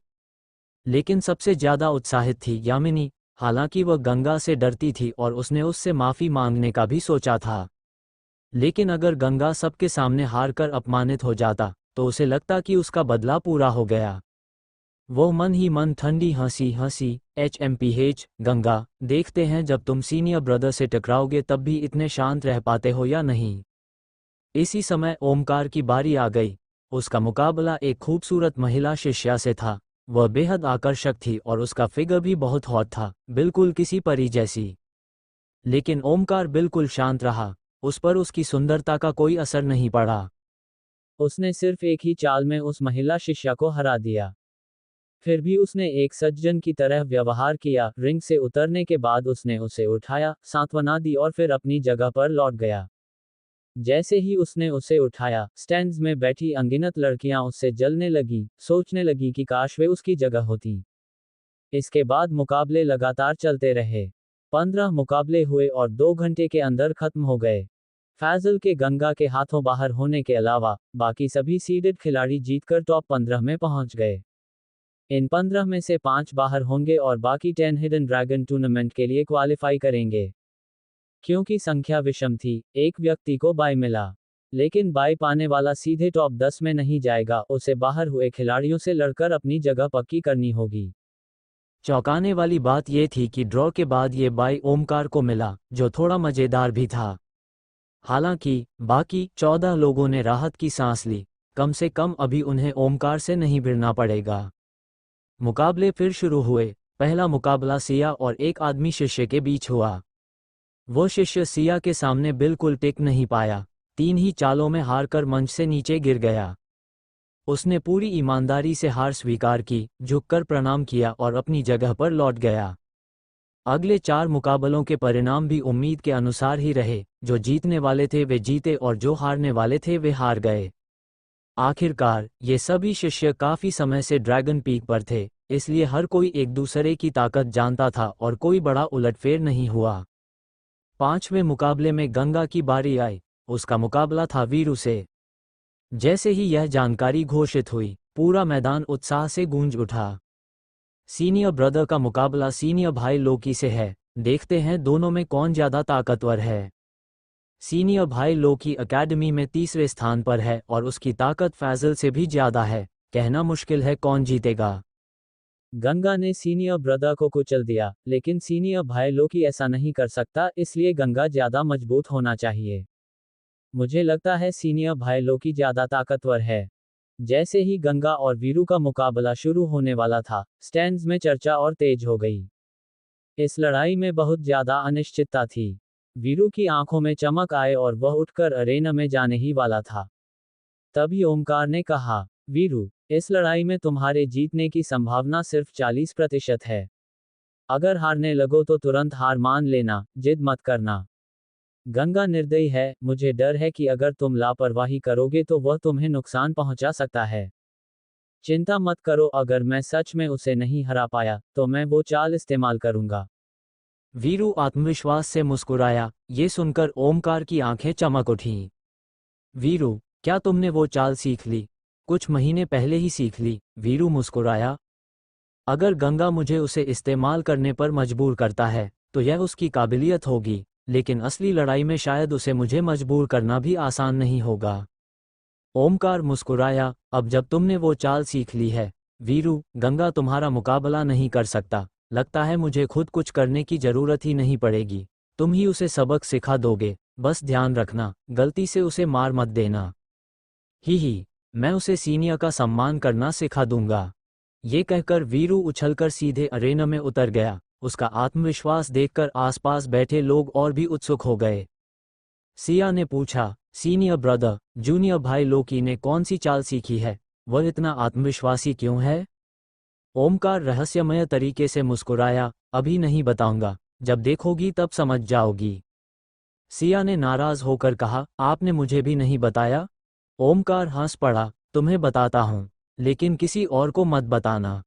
लेकिन सबसे ज्यादा उत्साहित थी यामिनी। हालांकि वह गंगा से डरती थी और उसने उससे माफी मांगने का भी सोचा था। लेकिन अगर गंगा सबके सामने हारकर अपमानित हो जाता, तो उसे लगता कि उसका बदला पूरा हो गया। वो मन ही मन ठंडी हंसी हंसी, HMPH, गंगा, देखते हैं जब तुम सीनियर ब्रदर से टकराओगे तब भी इतने शांत रह पाते हो या नहीं। इसी समय ओमकार की बारी आ गई। उसका मुकाबला एक खूबसूरत महिला शिष्या से था। वह बेहद आकर्षक थी और उसका फिगर भी बहुत हॉट था, बिल्कुल किसी परी जैसी। लेकिन ओमकार बिल्कुल शांत रहा, उस पर उसकी सुंदरता का कोई असर नहीं पड़ा। उसने सिर्फ एक ही चाल में उस महिला शिष्या को हरा दिया। फिर भी उसने एक सज्जन की तरह व्यवहार किया। रिंग से उतरने के बाद उसने उसे उठाया, सांत्वना दी और फिर अपनी जगह पर लौट गया। जैसे ही उसने उसे उठाया, स्टैंड्स में बैठी अनगिनत लड़कियां उससे जलने लगी, सोचने लगी कि काश वे उसकी जगह होती। इसके बाद मुकाबले लगातार चलते रहे। 15 मुकाबले हुए और 2 घंटे के अंदर खत्म हो गए। फैजल के गंगा के हाथों बाहर होने के अलावा बाकी सभी सीडेड खिलाड़ी जीतकर टॉप 15 में पहुंच गए। इन 15 में से 5 बाहर होंगे और बाकी 10 हिडन ड्रैगन टूर्नामेंट के लिए क्वालिफाई करेंगे। क्योंकि संख्या विषम थी, एक व्यक्ति को बाय मिला। लेकिन बाय पाने वाला सीधे टॉप 10 में नहीं जाएगा, उसे बाहर हुए खिलाड़ियों से लड़कर अपनी जगह पक्की करनी होगी। चौंकाने वाली बात यह थी कि ड्रॉ के बाद ये बाई ओमकार को मिला, जो थोड़ा मज़ेदार भी था। हालांकि बाकी 14 लोगों ने राहत की सांस ली, कम से कम अभी उन्हें ओमकार से नहीं भिड़ना पड़ेगा। मुकाबले फिर शुरू हुए। पहला मुकाबला सिया और एक आदमी शिष्य के बीच हुआ। वो शिष्य सिया के सामने बिल्कुल टिक नहीं पाया, 3 ही चालों में हारकर मंच से नीचे गिर गया। उसने पूरी ईमानदारी से हार स्वीकार की, झुककर प्रणाम किया और अपनी जगह पर लौट गया। अगले 4 मुकाबलों के परिणाम भी उम्मीद के अनुसार ही रहे। जो जीतने वाले थे वे जीते और जो हारने वाले थे वे हार गए। आखिरकार ये सभी शिष्य काफी समय से ड्रैगन पीक पर थे, इसलिए हर कोई एक दूसरे की ताकत जानता था और कोई बड़ा उलटफेर नहीं हुआ। 5वें मुकाबले में गंगा की बारी आई। उसका मुकाबला था वीरू से। जैसे ही यह जानकारी घोषित हुई, पूरा मैदान उत्साह से गूंज उठा। सीनियर ब्रदर का मुकाबला सीनियर भाई लोकी से है। देखते हैं दोनों में कौन ज्यादा ताकतवर है। सीनियर भाई लोकी एकेडमी में 3रे स्थान पर है और उसकी ताकत फैजल से भी ज्यादा है। कहना मुश्किल है कौन जीतेगा। गंगा ने सीनियर ब्रदर को कुचल दिया, लेकिन सीनियर भाई लोकी ऐसा नहीं कर सकता, इसलिए गंगा ज्यादा मजबूत होना चाहिए। मुझे लगता है सीनियर भाई लोकी ज्यादा ताकतवर है। जैसे ही गंगा और वीरू का मुकाबला शुरू होने वाला था, स्टैंड्स में चर्चा और तेज हो गई। इस लड़ाई में बहुत ज्यादा अनिश्चितता थी। वीरू की आंखों में चमक आए और वह उठकर अरेना में जाने ही वाला था। तभी ओमकार ने कहा, वीरू, इस लड़ाई में तुम्हारे जीतने की संभावना सिर्फ 40% है। अगर हारने लगो तो तुरंत हार मान लेना, जिद मत करना। गंगा निर्दयी है, मुझे डर है कि अगर तुम लापरवाही करोगे तो वह तुम्हें नुकसान पहुंचा सकता है। चिंता मत करो, अगर मैं सच में उसे नहीं हरा पाया तो मैं वो चाल इस्तेमाल करूंगा। वीरू आत्मविश्वास से मुस्कुराया। ये सुनकर ओमकार की आंखें चमक उठीं। वीरू, क्या तुमने वो चाल सीख ली? कुछ महीने पहले ही सीख ली, वीरू मुस्कुराया। अगर गंगा मुझे उसे इस्तेमाल करने पर मजबूर करता है तो यह उसकी काबिलियत होगी, लेकिन असली लड़ाई में शायद उसे मुझे मजबूर करना भी आसान नहीं होगा। ओमकार मुस्कुराया। अब जब तुमने वो चाल सीख ली है, वीरू, गंगा तुम्हारा मुकाबला नहीं कर सकता। लगता है मुझे खुद कुछ करने की जरूरत ही नहीं पड़ेगी। तुम ही उसे सबक सिखा दोगे। बस ध्यान रखना, गलती से उसे मार मत देना। ही, मैं उसे सीनियर का सम्मान करना सिखा दूंगा। ये कहकर वीरू उछलकर सीधे अरेना में उतर गया। उसका आत्मविश्वास देखकर आसपास बैठे लोग और भी उत्सुक हो गए। सिया ने पूछा, सीनियर ब्रदर, जूनियर भाई लोकी ने कौन सी चाल सीखी है? वह इतना आत्मविश्वासी क्यों है? ओमकार रहस्यमय तरीके से मुस्कुराया, अभी नहीं बताऊंगा, जब देखोगी तब समझ जाओगी। सिया ने नाराज होकर कहा, आपने मुझे भी नहीं बताया? ओमकार हंस पड़ा, तुम्हें बताता हूं, लेकिन किसी और को मत बताना।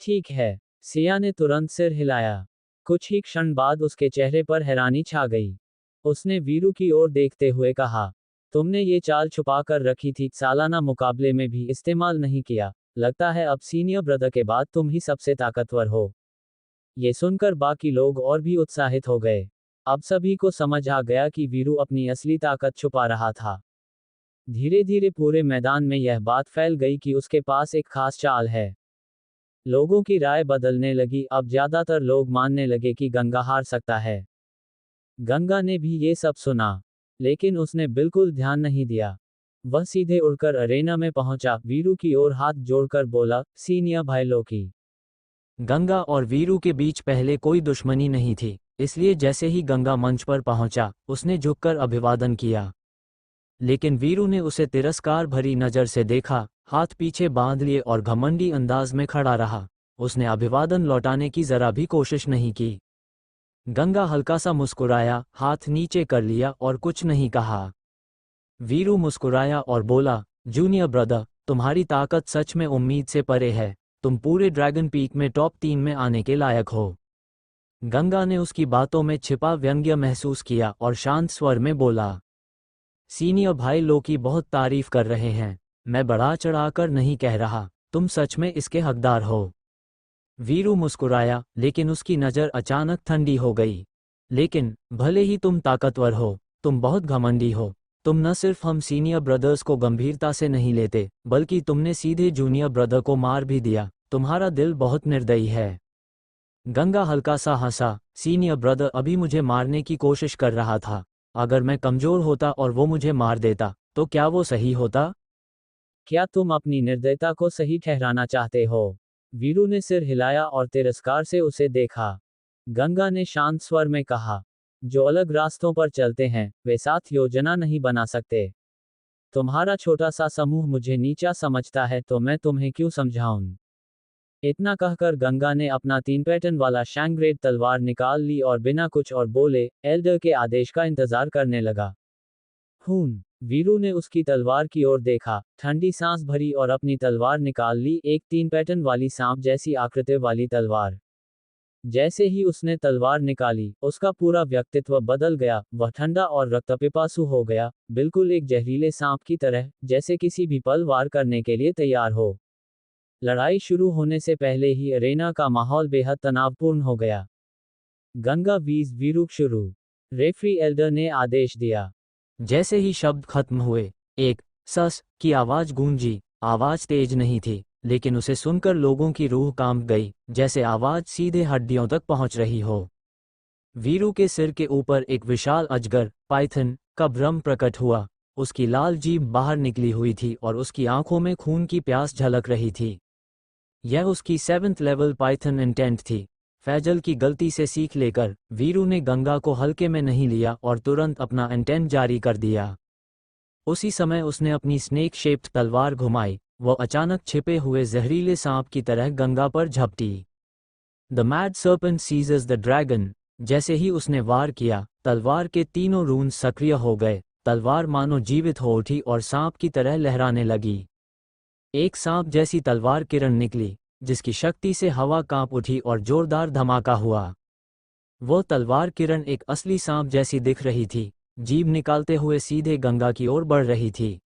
ठीक है, सिया ने तुरंत सिर हिलाया। कुछ ही क्षण बाद उसके चेहरे पर हैरानी छा गई। उसने वीरू की ओर देखते हुए कहा, तुमने ये चाल छुपा कर रखी थी, सालाना मुकाबले में भी इस्तेमाल नहीं किया। लगता है अब सीनियर ब्रदर के बाद तुम ही सबसे ताकतवर हो। ये सुनकर बाकी लोग और भी उत्साहित हो गए। अब सभी को समझ आ गया कि वीरू अपनी असली ताकत छुपा रहा था। धीरे धीरे पूरे मैदान में यह बात फैल गई कि उसके पास एक खास चाल है। लोगों की राय बदलने लगी। अब ज्यादातर लोग मानने लगे कि गंगा हार सकता है। गंगा ने भी ये सब सुना, लेकिन उसने बिल्कुल ध्यान नहीं दिया। वह सीधे उड़कर अरेना में पहुंचा, वीरू की ओर हाथ जोड़कर बोला, सीनियर भाई लोकी। गंगा और वीरू के बीच पहले कोई दुश्मनी नहीं थी, इसलिए जैसे ही गंगा मंच पर पहुंचा, उसने झुककर अभिवादन किया। लेकिन वीरू ने उसे तिरस्कार भरी नजर से देखा, हाथ पीछे बांध लिए और घमंडी अंदाज में खड़ा रहा। उसने अभिवादन लौटाने की जरा भी कोशिश नहीं की। गंगा हल्का सा मुस्कुराया, हाथ नीचे कर लिया और कुछ नहीं कहा। वीरू मुस्कुराया और बोला, जूनियर ब्रदर, तुम्हारी ताकत सच में उम्मीद से परे है। तुम पूरे ड्रैगन पीक में टॉप 3 में आने के लायक हो। गंगा ने उसकी बातों में छिपा व्यंग्य महसूस किया और शांत स्वर में बोला, सीनियर भाई लोकी बहुत तारीफ कर रहे हैं, मैं बढ़ा चढ़ाकर नहीं कह रहा, तुम सच में इसके हकदार हो। वीरू मुस्कुराया, लेकिन उसकी नज़र अचानक ठंडी हो गई। लेकिन भले ही तुम ताकतवर हो, तुम बहुत घमंडी हो। तुम न सिर्फ हम सीनियर ब्रदर्स को गंभीरता से नहीं लेते, बल्कि तुमने सीधे जूनियर ब्रदर को मार भी दिया। तुम्हारा दिल बहुत निर्दयी है। गंगा हल्का सा हंसा। सीनियर ब्रदर अभी मुझे मारने की कोशिश कर रहा था। अगर मैं कमजोर होता और वो मुझे मार देता तो क्या वो सही होता? क्या तुम अपनी निर्दयता को सही ठहराना चाहते हो? वीरू ने सिर हिलाया और तिरस्कार से उसे देखा। गंगा ने शांत स्वर में कहा, जो अलग रास्तों पर चलते हैं वे साथ योजना नहीं बना सकते। तुम्हारा छोटा सा समूह मुझे नीचा समझता है तो मैं तुम्हें क्यों समझाऊं? इतना कहकर गंगा ने अपना 3 पैटर्न वाला शैंग्रेड तलवार निकाल ली और बिना कुछ और बोले एल्डर के आदेश का इंतजार करने लगा। खून। वीरू ने उसकी तलवार की ओर देखा, ठंडी सांस भरी और अपनी तलवार निकाल ली, एक 3 पैटर्न वाली सांप जैसी आकृति वाली तलवार। जैसे ही उसने तलवार निकाली, उसका पूरा व्यक्तित्व बदल गया, वह ठंडा और रक्तपिपासु हो गया, बिल्कुल एक जहरीले सांप की तरह, जैसे किसी भी पल वार करने के लिए तैयार हो। लड़ाई शुरू होने से पहले ही अरेना का माहौल बेहद तनावपूर्ण हो गया। गंगा वीज वीरू शुरू। रेफरी एल्डर ने आदेश दिया। जैसे ही शब्द खत्म हुए, एक सस की आवाज गूंजी। आवाज तेज नहीं थी, लेकिन उसे सुनकर लोगों की रूह कांप गई, जैसे आवाज सीधे हड्डियों तक पहुंच रही हो। वीरू के सिर के ऊपर एक विशाल अजगर, पाइथन, का भ्रम प्रकट हुआ। उसकी लाल जीभ बाहर निकली हुई थी और उसकी आंखों में खून की प्यास झलक रही थी। यह उसकी 7th लेवल पाइथन इंटेंट थी। फैजल की गलती से सीख लेकर वीरू ने गंगा को हल्के में नहीं लिया और तुरंत अपना इंटेंट जारी कर दिया। उसी समय उसने अपनी स्नेक शेप्ड तलवार घुमाई, वो अचानक छिपे हुए जहरीले सांप की तरह गंगा पर झपटी। The mad serpent seizes the dragon. जैसे ही उसने वार किया, तलवार के तीनों रून्स सक्रिय हो गए। तलवार मानो जीवित हो उठी और सांप की तरह लहराने लगी। एक सांप जैसी तलवार किरण निकली, जिसकी शक्ति से हवा कांप उठी और जोरदार धमाका हुआ। वो तलवार किरण एक असली सांप जैसी दिख रही थी, जीभ निकालते हुए सीधे गंगा की ओर बढ़ रही थी।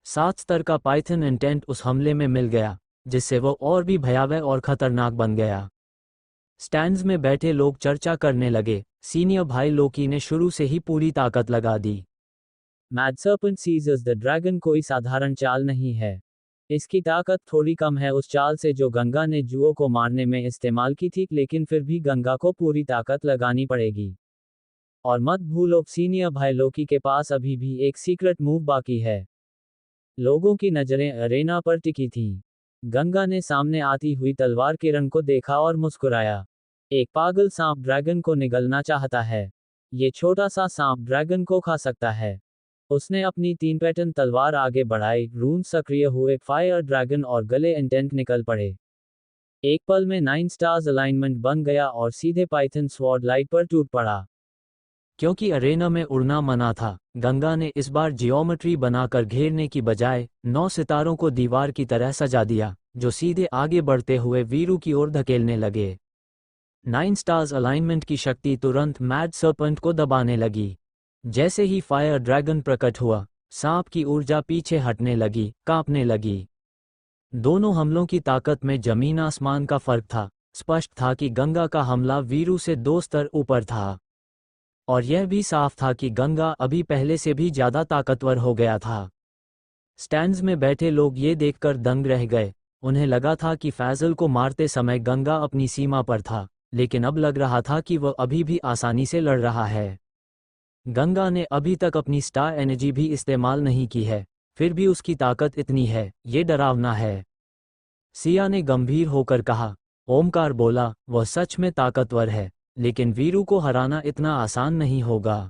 7 स्तर का पाइथन इंटेंट उस हमले में मिल गया, जिससे वो और भी भयावह और खतरनाक बन गया। स्टैंड्स में बैठे लोग चर्चा करने लगे। सीनियर भाई लोकी ने शुरू से ही पूरी ताकत लगा दी। मैड सर्पेंट सीजर्स द ड्रैगन कोई साधारण चाल नहीं है। इसकी ताकत थोड़ी कम है उस चाल से जो गंगा ने जुओं को मारने में इस्तेमाल की थी, लेकिन फिर भी गंगा को पूरी ताकत लगानी पड़ेगी। और मत भूलो, सीनियर भाई लोकी के पास अभी भी एक सीक्रेट मूव बाकी है। लोगों की नजरें अरेना पर टिकी थीं। गंगा ने सामने आती हुई तलवार किरण को देखा और मुस्कुराया। एक पागल सांप ड्रैगन को निगलना चाहता है। ये छोटा सा सांप ड्रैगन को खा सकता है। उसने अपनी 3 पैटर्न तलवार आगे बढ़ाई, रून सक्रिय हुए, फायर ड्रैगन और गले इंटेंट निकल पड़े। एक पल में 9 स्टार्स अलाइनमेंट बन गया और सीधे पाइथन स्वॉर्ड लाइट पर टूट पड़ा। क्योंकि अरेना में उड़ना मना था, गंगा ने इस बार जियोमेट्री बनाकर घेरने की बजाय 9 सितारों को दीवार की तरह सजा दिया, जो सीधे आगे बढ़ते हुए वीरू की ओर धकेलने लगे। 9 स्टार्स अलाइनमेंट की शक्ति तुरंत मैड सर्पेंट को दबाने लगी। जैसे ही फायर ड्रैगन प्रकट हुआ, सांप की ऊर्जा पीछे हटने लगी, कांपने लगी। दोनों हमलों की ताकत में जमीन आसमान का फर्क था। स्पष्ट था कि गंगा का हमला वीरू से 2 स्तर ऊपर था। और यह भी साफ था कि गंगा अभी पहले से भी ज्यादा ताकतवर हो गया था। स्टैंड्स में बैठे लोग ये देखकर दंग रह गए। उन्हें लगा था कि फैजल को मारते समय गंगा अपनी सीमा पर था, लेकिन अब लग रहा था कि वह अभी भी आसानी से लड़ रहा है। गंगा ने अभी तक अपनी स्टार एनर्जी भी इस्तेमाल नहीं की है, फिर भी उसकी ताकत इतनी है, ये डरावना है। सिया ने गंभीर होकर कहा। ओमकार बोला, वह सच में ताकतवर है, लेकिन वीरू को हराना इतना आसान नहीं होगा।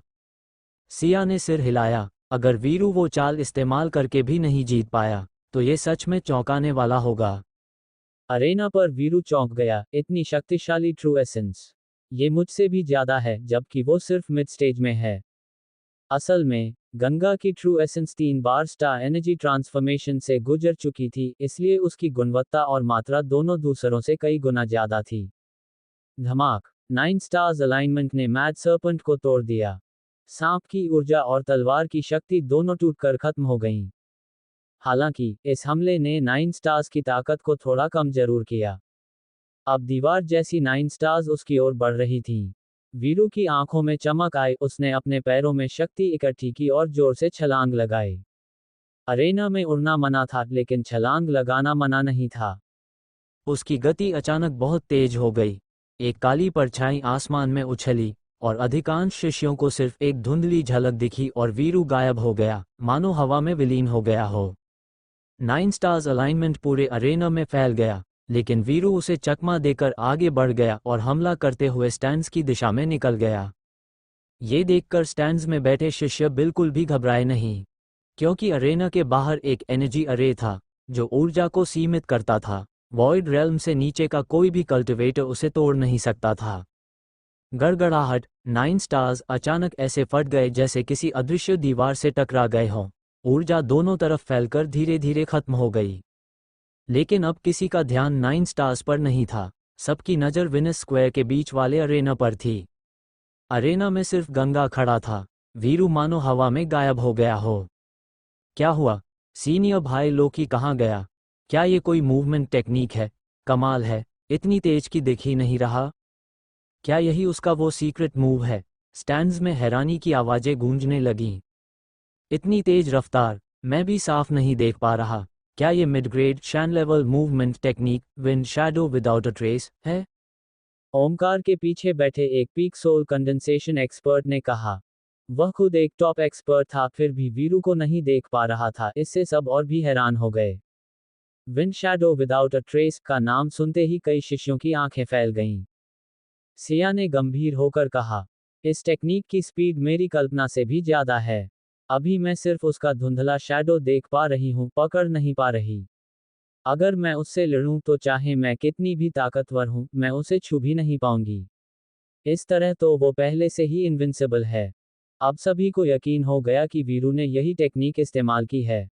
सिया ने सिर हिलाया। अगर वीरू वो चाल इस्तेमाल करके भी नहीं जीत पाया, तो ये सच में चौंकाने वाला होगा। अरेना पर वीरू चौंक गया, इतनी शक्तिशाली ट्रू एसेंस। ये मुझसे भी ज्यादा है, जबकि वो सिर्फ मिड स्टेज में है। असल में, गंगा की ट्रू एसेंस 3 बार स्टार एनर्जी ट्रांसफॉर्मेशन से गुजर चुकी थी, इसलिए उसकी गुणवत्ता और मात्रा दोनों दूसरों से कई गुना ज्यादा थी। धमाक। 9 स्टार्स अलाइनमेंट ने मैड सर्पेंट को तोड़ दिया। सांप की ऊर्जा और तलवार की शक्ति दोनों टूटकर खत्म हो गईं। हालांकि, इस हमले ने 9 स्टार्स की ताकत को थोड़ा कम जरूर किया। अब दीवार जैसी 9 स्टार्स उसकी ओर बढ़ रही थीं। वीरू की आंखों में चमक आई, उसने अपने पैरों में शक्ति इकट्ठी की और जोर से छलांग लगाई। अरेना में उड़ना मना था, लेकिन छलांग लगाना मना नहीं था। उसकी गति अचानक बहुत तेज हो गई। एक काली परछाई आसमान में उछली और अधिकांश शिष्यों को सिर्फ एक धुंधली झलक दिखी और वीरू गायब हो गया, मानो हवा में विलीन हो गया हो। 9 स्टार्स अलाइनमेंट पूरे अरेना में फैल गया, लेकिन वीरू उसे चकमा देकर आगे बढ़ गया और हमला करते हुए स्टैंड्स की दिशा में निकल गया। ये देखकर स्टैंड्स में बैठे शिष्य बिल्कुल भी घबराए नहीं, क्योंकि अरेना के बाहर एक एनर्जी अरे था जो ऊर्जा को सीमित करता था। वॉइड रेल्म से नीचे का कोई भी कल्टिवेटर उसे तोड़ नहीं सकता था। गड़गड़ाहट। 9 स्टार्स अचानक ऐसे फट गए जैसे किसी अदृश्य दीवार से टकरा गए हों। ऊर्जा दोनों तरफ फैलकर धीरे धीरे खत्म हो गई। लेकिन अब किसी का ध्यान 9 स्टार्स पर नहीं था। सबकी नज़र विनस स्क्वायर के बीच वाले अरेना पर थी। अरेना में सिर्फ गंगा खड़ा था। वीरू मानो हवा में गायब हो गया हो। क्या हुआ? सीनियर भाई लोकी कहाँ गया? क्या ये कोई मूवमेंट टेक्निक है? कमाल है, इतनी तेज की दिख ही नहीं रहा। क्या यही उसका वो सीक्रेट मूव है? स्टैंड्स में हैरानी की आवाज़ें गूंजने लगीं। इतनी तेज रफ्तार, मैं भी साफ नहीं देख पा रहा। क्या ये मिड ग्रेड शैन level movement technique wind shadow without a trace है? ओमकार के पीछे बैठे एक पीक सोल कंडेंसेशन एक्सपर्ट ने कहा। वह खुद एक टॉप एक्सपर्ट था, फिर भी वीरू को नहीं देख पा रहा था। इससे सब और भी हैरान हो गए। Wind shadow without a trace का नाम सुनते ही कई शिष्यों की आंखें फैल गईं। सिया ने गंभीर होकर कहा, इस टेक्निक की स्पीड मेरी कल्पना से भी ज्यादा है। अभी मैं सिर्फ उसका धुंधला शैडो देख पा रही हूँ, पकड़ नहीं पा रही। अगर मैं उससे लड़ूं तो चाहे मैं कितनी भी ताकतवर हूं, मैं उसे छू भी नहीं पाऊंगी। इस तरह तो वो पहले से ही इनविंसिबल है। अब सभी को यकीन हो गया कि वीरू ने यही टेक्निक इस्तेमाल की है।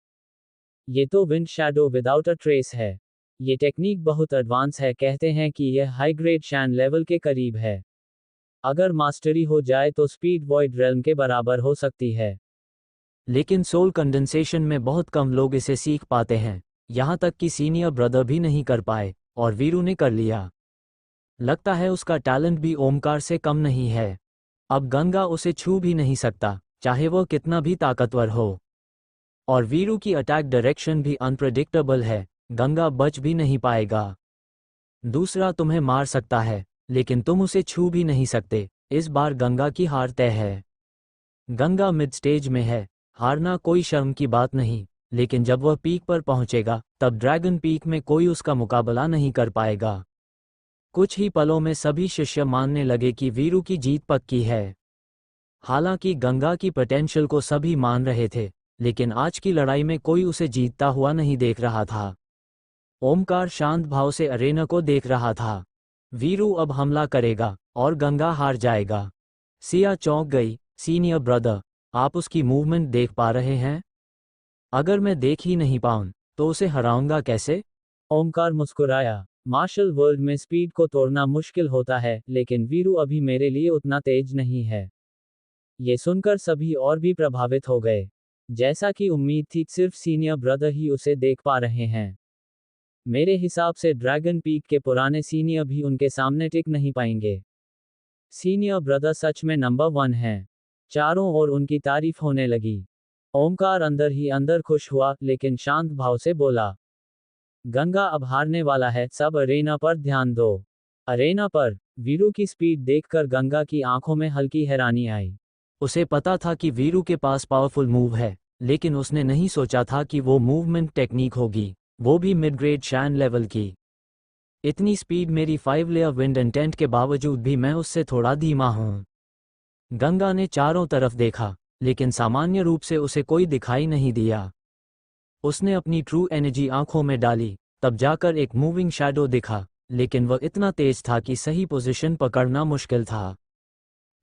ये तो wind shadow without a trace है। ये टेक्निक बहुत एडवांस है, कहते हैं कि यह हाई ग्रेड शैन लेवल के करीब है। अगर मास्टरी हो जाए तो स्पीड वॉइड रेल्म के बराबर हो सकती है। लेकिन सोल कंडेंसेशन में बहुत कम लोग इसे सीख पाते हैं, यहाँ तक कि सीनियर ब्रदर भी नहीं कर पाए, और वीरू ने कर लिया। लगता है उसका टैलेंट भी ओमकार से कम नहीं है। अब गंगा उसे छू भी नहीं सकता, चाहे वो कितना भी ताकतवर हो। और वीरू की अटैक डायरेक्शन भी अनप्रेडिक्टेबल है, गंगा बच भी नहीं पाएगा। दूसरा तुम्हें मार सकता है, लेकिन तुम उसे छू भी नहीं सकते। इस बार गंगा की हार तय है। गंगा मिड स्टेज में है, हारना कोई शर्म की बात नहीं, लेकिन जब वह पीक पर पहुंचेगा तब ड्रैगन पीक में कोई उसका मुकाबला नहीं कर पाएगा। कुछ ही पलों में सभी शिष्य मानने लगे कि वीरू की जीत पक्की है। हालांकि गंगा की पोटेंशियल को सभी मान रहे थे, लेकिन आज की लड़ाई में कोई उसे जीतता हुआ नहीं देख रहा था। ओमकार शांत भाव से अरेना को देख रहा था। वीरू अब हमला करेगा और गंगा हार जाएगा। सिया चौंक गई। सीनियर ब्रदर, आप उसकी मूवमेंट देख पा रहे हैं? अगर मैं देख ही नहीं पाऊं तो उसे हराऊंगा कैसे? ओमकार मुस्कुराया। मार्शल वर्ल्ड में स्पीड को तोड़ना मुश्किल होता है, लेकिन वीरू अभी मेरे लिए उतना तेज नहीं है। ये सुनकर सभी और भी प्रभावित हो गए। जैसा कि उम्मीद थी, सिर्फ सीनियर ब्रदर ही उसे देख पा रहे हैं। मेरे हिसाब से ड्रैगन पीक के पुराने सीनियर भी उनके सामने टिक नहीं पाएंगे। सीनियर ब्रदर सच में नंबर 1 हैं। चारों ओर उनकी तारीफ होने लगी। ओमकार अंदर ही अंदर खुश हुआ, लेकिन शांत भाव से बोला, गंगा अब हारने वाला है, सब अरेना पर ध्यान दो। अरेना पर। वीरू की स्पीड देखकर गंगा की आंखों में हल्की हैरानी आई। उसे पता था कि वीरू के पास पावरफुल मूव है, लेकिन उसने नहीं सोचा था कि वो मूवमेंट टेक्निक होगी, वो भी मिड ग्रेड शैन लेवल की। इतनी स्पीड मेरी 5 लेयर विंड इंटेंट के बावजूद भी मैं उससे थोड़ा धीमा हूँ। गंगा ने चारों तरफ देखा, लेकिन सामान्य रूप से उसे कोई दिखाई नहीं दिया। उसने अपनी ट्रू एनर्जी आंखों में डाली, तब जाकर एक मूविंग शैडो दिखा, लेकिन वह इतना तेज था कि सही पोजीशन पकड़ना मुश्किल था।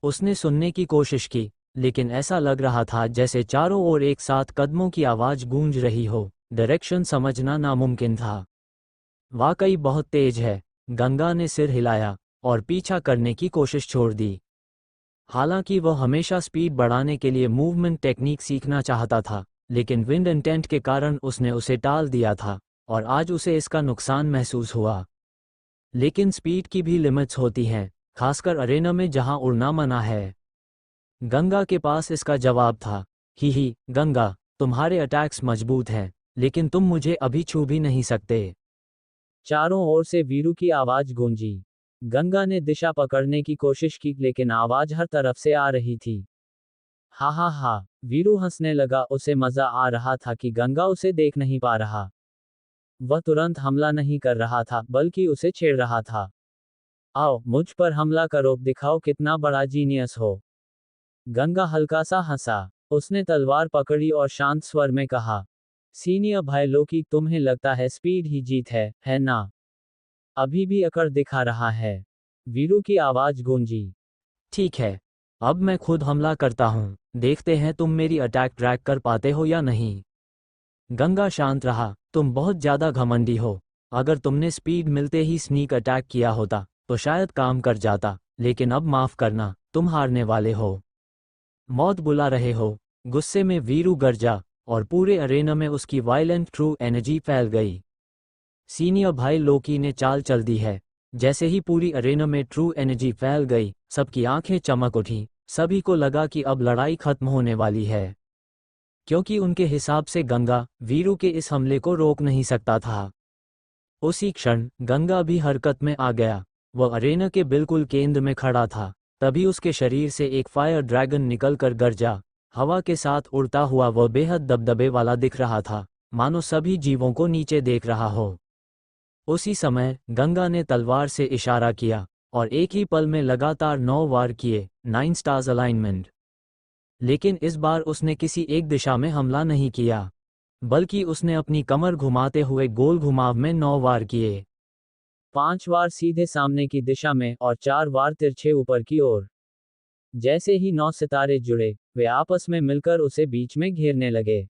उसने सुनने की कोशिश की, लेकिन ऐसा लग रहा था जैसे चारों ओर एक साथ कदमों की आवाज गूंज रही हो। डायरेक्शन समझना नामुमकिन था। वाकई बहुत तेज है। गंगा ने सिर हिलाया और पीछा करने की कोशिश छोड़ दी। हालांकि वह हमेशा स्पीड बढ़ाने के लिए मूवमेंट टेक्निक सीखना चाहता था, लेकिन विंड इंटेंट के कारण उसने उसे टाल दिया था, और आज उसे इसका नुकसान महसूस हुआ। लेकिन स्पीड की भी लिमिट्स होती हैं, खासकर अरेना में जहां उड़ना मना है। गंगा के पास इसका जवाब था। ही गंगा, तुम्हारे अटैक्स मजबूत हैं, लेकिन तुम मुझे अभी छू भी नहीं सकते। चारों ओर से वीरू की आवाज गूंजी। गंगा ने दिशा पकड़ने की कोशिश की लेकिन आवाज हर तरफ से आ रही थी। हा हा हा, वीरू हंसने लगा, उसे मजा आ रहा था कि गंगा उसे देख नहीं पा रहा। वह तुरंत हमला नहीं कर रहा था बल्कि उसे छेड़ रहा था। आओ मुझ पर हमला करो, दिखाओ कितना बड़ा जीनियस हो। गंगा हल्का सा हंसा। उसने तलवार पकड़ी और शांत स्वर में कहा, सीनियर भाई लोकी, तुम्हें लगता है स्पीड ही जीत है ना? अभी भी अकड़ दिखा रहा है। वीरू की आवाज गूंजी। ठीक है, अब मैं खुद हमला करता हूँ, देखते हैं तुम मेरी अटैक ट्रैक कर पाते हो या नहीं। गंगा शांत रहा, तुम बहुत ज्यादा घमंडी हो। अगर तुमने स्पीड मिलते ही स्नीक अटैक किया होता तो शायद काम कर जाता, लेकिन अब माफ करना, तुम हारने वाले हो। मौत बुला रहे हो। गुस्से में वीरू गरजा और पूरे अरेना में उसकी वायलेंट ट्रू एनर्जी फैल गई। सीनियर भाई लोकी ने चाल चल दी है। जैसे ही पूरी अरेना में ट्रू एनर्जी फैल गई, सबकी आंखें चमक उठी। सभी को लगा कि अब लड़ाई खत्म होने वाली है, क्योंकि उनके हिसाब से गंगा वीरू के इस हमले को रोक नहीं सकता था। उसी क्षण गंगा भी हरकत में आ गया। वह अरेना के बिल्कुल केंद्र में खड़ा था। तभी उसके शरीर से एक फायर ड्रैगन निकलकर गरजा। हवा के साथ उड़ता हुआ वह बेहद दबदबे वाला दिख रहा था, मानो सभी जीवों को नीचे देख रहा हो। उसी समय गंगा ने तलवार से इशारा किया और एक ही पल में लगातार 9 वार किए, 9 स्टार्स अलाइनमेंट। लेकिन इस बार उसने किसी एक दिशा में हमला नहीं किया, बल्कि उसने अपनी कमर घुमाते हुए गोल घुमाव में 9 वार किए। 5 वार सीधे सामने की दिशा में और 4 वार तिरछे ऊपर की ओर। जैसे ही 9 सितारे जुड़े, वे आपस में मिलकर उसे बीच में घेरने लगे।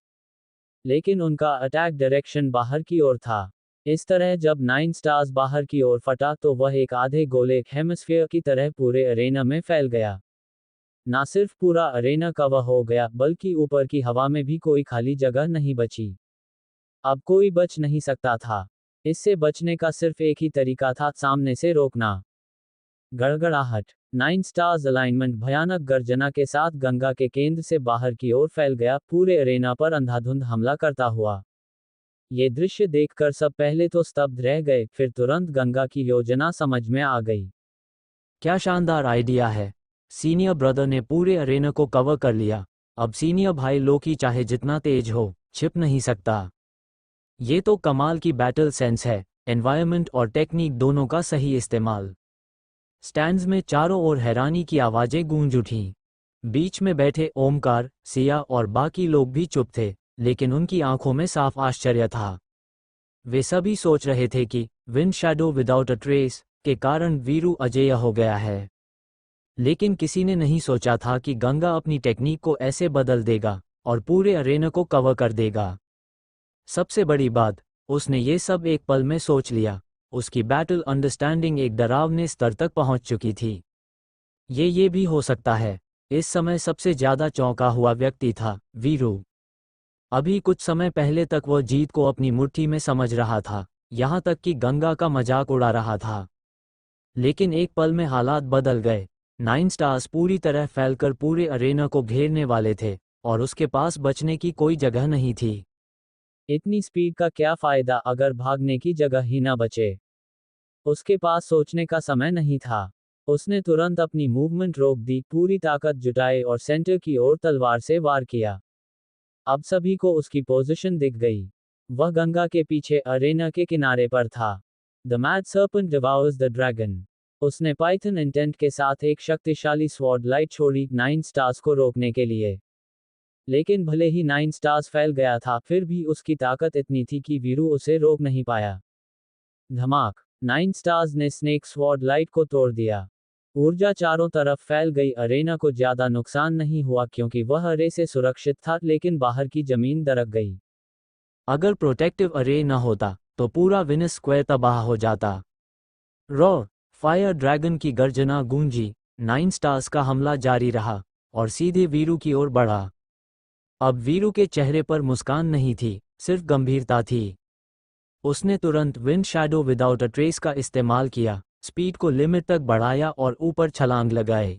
लेकिन उनका अटैक डायरेक्शन बाहर की ओर था। इस तरह जब 9 स्टार्स बाहर की ओर फटा तो वह एक आधे गोले हेमिस्फीयर की तरह पूरे अरेना में फैल गया। ना सिर्फ पूरा अरेना कवर हो गया, बल्कि ऊपर की हवा में भी कोई खाली जगह नहीं बची। अब कोई बच नहीं सकता था। इससे बचने का सिर्फ एक ही तरीका था, सामने से रोकना। गड़गड़ाहट। 9 स्टार्स अलाइनमेंट भयानक गर्जना के साथ गंगा के केंद्र से बाहर की ओर फैल गया, पूरे अरेना पर अंधाधुंध हमला करता हुआ। ये दृश्य देखकर सब पहले तो स्तब्ध रह गए, फिर तुरंत गंगा की योजना समझ में आ गई। क्या शानदार आइडिया है। सीनियर ब्रदर ने पूरे अरेना को कवर कर लिया। अब सीनियर भाई लोकी चाहे जितना तेज हो, छिप नहीं सकता। ये तो कमाल की बैटल सेंस है, एनवायरनमेंट और टेक्निक दोनों का सही इस्तेमाल। स्टैंड्स में चारों ओर हैरानी की आवाजें गूंज उठीं। बीच में बैठे ओमकार, सिया और बाकी लोग भी चुप थे, लेकिन उनकी आंखों में साफ आश्चर्य था। वे सभी सोच रहे थे कि wind shadow without a trace के कारण वीरू अजेय हो गया है। लेकिन किसी ने नहीं सोचा था कि गंगा अपनी टेक्निक को ऐसे बदल देगा और पूरे अरेना को कवर कर देगा। सबसे बड़ी बात, उसने ये सब एक पल में सोच लिया। उसकी बैटल अंडरस्टैंडिंग एक डरावने स्तर तक पहुंच चुकी थी। ये भी हो सकता है, इस समय सबसे ज्यादा चौंका हुआ व्यक्ति था वीरू। अभी कुछ समय पहले तक वह जीत को अपनी मुट्ठी में समझ रहा था, यहाँ तक कि गंगा का मजाक उड़ा रहा था। लेकिन एक पल में हालात बदल गए। 9 स्टार्स पूरी तरह फैलकर पूरे अरेना को घेरने वाले थे और उसके पास बचने की कोई जगह नहीं थी। इतनी स्पीड का क्या फायदा अगर भागने की जगह ही ना बचे। उसके पास सोचने का समय नहीं था। उसने तुरंत अपनी मूवमेंट रोक दी, पूरी ताकत जुटाई और सेंटर की ओर तलवार से वार किया। अब सभी को उसकी पोजीशन दिख गई। वह गंगा के पीछे अरेना के किनारे पर था। The mad serpent devours the dragon. उसने पाइथन इंटेंट के साथ एक शक्तिशाली स्वॉर्ड लाइट छोड़ी 9 स्टार्स को रोकने के लिए। लेकिन भले ही 9 स्टार्स फैल गया था, फिर भी उसकी ताकत इतनी थी कि वीरू उसे रोक नहीं पाया। धमाक। 9 स्टार्स ने स्नेक स्वॉर्ड लाइट को तोड़ दिया। ऊर्जा चारों तरफ फैल गई। अरेना को ज्यादा नुकसान नहीं हुआ क्योंकि वह अरे से सुरक्षित था, लेकिन बाहर की जमीन दरक गई। अगर प्रोटेक्टिव अरे न होता तो पूरा विनस स्क्वायर तबाह हो जाता। रॉ फायर ड्रैगन की गर्जना गूंजी। 9 स्टार्स का हमला जारी रहा और सीधे वीरू की ओर बढ़ा। अब वीरू के चेहरे पर मुस्कान नहीं थी, सिर्फ गंभीरता थी। उसने तुरंत wind shadow without a trace का इस्तेमाल किया, स्पीड को लिमिट तक बढ़ाया और ऊपर छलांग लगाए।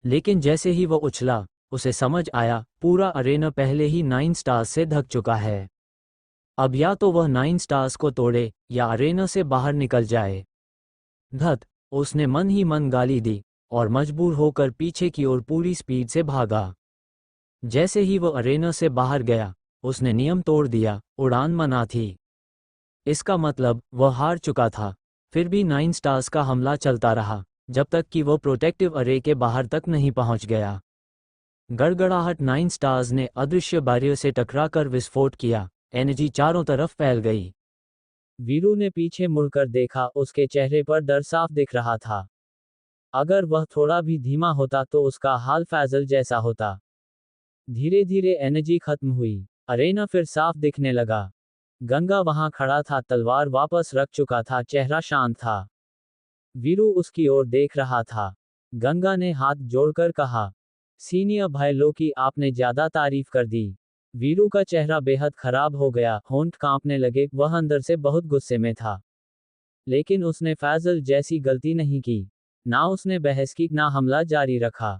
लेकिन जैसे ही वह उछला, उसे समझ आया पूरा अरेना पहले ही 9 स्टार्स से ढक चुका है। अब या तो वह 9 स्टार्स को तोड़े या अरेना से बाहर निकल जाए। धत। उसने मन ही मन गाली दी और मजबूर होकर पीछे की ओर पूरी स्पीड से भागा। जैसे ही वो अरेना से बाहर गया, उसने नियम तोड़ दिया, उड़ान मना थी। इसका मतलब वह हार चुका था। फिर भी 9 स्टार्स का हमला चलता रहा, जब तक कि वो प्रोटेक्टिव अरे के बाहर तक नहीं पहुंच गया। गड़गड़ाहट 9 स्टार्स ने अदृश्य बैरियर से टकराकर विस्फोट किया, एनर्जी चारों तरफ फैल गई। वीरू ने पीछे मुड़कर देखा, उसके चेहरे पर डर साफ दिख रहा था। अगर वह थोड़ा भी धीमा होता तो उसका हाल फैजल जैसा होता। धीरे धीरे एनर्जी खत्म हुई, अरेना फिर साफ दिखने लगा। गंगा वहां खड़ा था, तलवार वापस रख चुका था, चेहरा शांत था। वीरू उसकी ओर देख रहा था। गंगा ने हाथ जोड़कर कहा, सीनियर भाई लोकी, आपने ज्यादा तारीफ कर दी। वीरू का चेहरा बेहद खराब हो गया, होंठ कांपने लगे, वह अंदर से बहुत गुस्से में था। लेकिन उसने फैजल जैसी गलती नहीं की। ना उसने बहस की, ना हमला जारी रखा,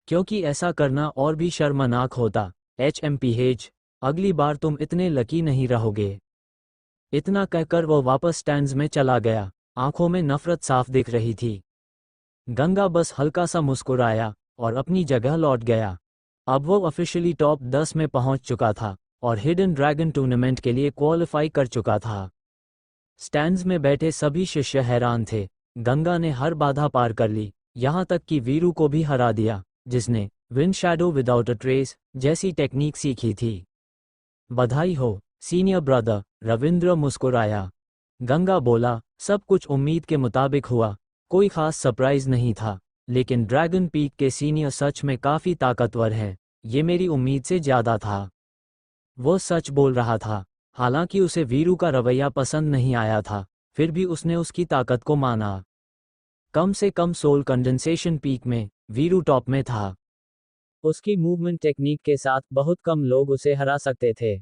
क्योंकि ऐसा करना और भी शर्मनाक होता। HMPH, अगली बार तुम इतने लकी नहीं रहोगे। इतना कहकर वो वापस स्टैंड्स में चला गया, आंखों में नफरत साफ दिख रही थी। गंगा बस हल्का सा मुस्कुराया और अपनी जगह लौट गया। अब वो ऑफिशियली टॉप 10 में पहुंच चुका था और हिडन ड्रैगन टूर्नामेंट के लिए क्वालिफाई कर चुका था। स्टैंड्स में बैठे सभी शिष्य हैरान थे। गंगा ने हर बाधा पार कर ली, यहाँ तक कि वीरू को भी हरा दिया, जिसने wind shadow without a trace जैसी टेक्निक सीखी थी। बधाई हो सीनियर ब्रदर, रविंद्र मुस्कुराया। गंगा बोला, सब कुछ उम्मीद के मुताबिक हुआ, कोई खास सरप्राइज नहीं था, लेकिन ड्रैगन पीक के सीनियर सच में काफी ताकतवर हैं, ये मेरी उम्मीद से ज्यादा था। वो सच बोल रहा था, हालांकि उसे वीरू का रवैया पसंद नहीं आया था, फिर भी उसने उसकी ताकत को माना। कम से कम सोल कंडेंसेशन पीक में वीरू टॉप में था। उसकी मूवमेंट टेक्निक के साथ बहुत कम लोग उसे हरा सकते थे।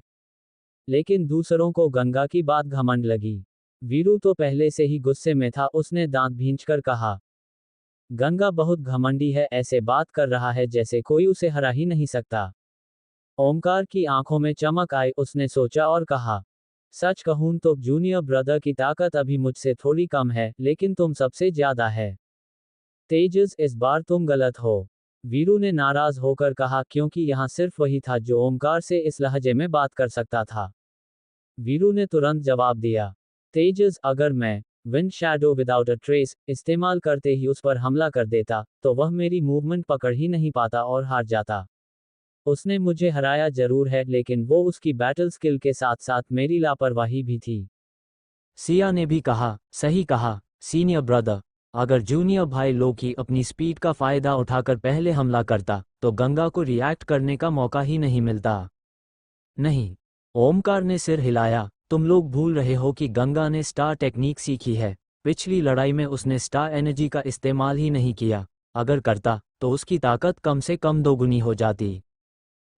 लेकिन दूसरों को गंगा की बात घमंड लगी। वीरू तो पहले से ही गुस्से में था, उसने दांत भींचकर कहा, गंगा बहुत घमंडी है, ऐसे बात कर रहा है जैसे कोई उसे हरा ही नहीं सकता। ओमकार की आंखों में चमक आई, उसने सोचा और कहा, सच कहूं तो जूनियर ब्रदर की ताकत अभी मुझसे थोड़ी कम है, लेकिन तुम सबसे ज्यादा है। तेजस, इस बार तुम गलत हो। वीरू ने नाराज होकर कहा, क्योंकि यहाँ सिर्फ वही था जो ओमकार से इस लहजे में बात कर सकता था। वीरू ने तुरंत जवाब दिया, तेजस, अगर मैं wind shadow without a trace इस्तेमाल करते ही उस पर हमला कर देता, तो वह मेरी मूवमेंट पकड़ ही नहीं पाता और हार जाता। उसने मुझे हराया जरूर है, लेकिन वो उसकी बैटल स्किल के साथ साथ मेरी लापरवाही भी थी। सिया ने भी कहा, सही कहा सीनियर ब्रदर, अगर जूनियर भाई लोकी अपनी स्पीड का फायदा उठाकर पहले हमला करता, तो गंगा को रिएक्ट करने का मौका ही नहीं मिलता। नहीं, ओमकार ने सिर हिलाया, तुम लोग भूल रहे हो कि गंगा ने स्टार टेक्निक सीखी है। पिछली लड़ाई में उसने स्टार एनर्जी का इस्तेमाल ही नहीं किया, अगर करता तो उसकी ताकत कम से कम दोगुनी हो जाती।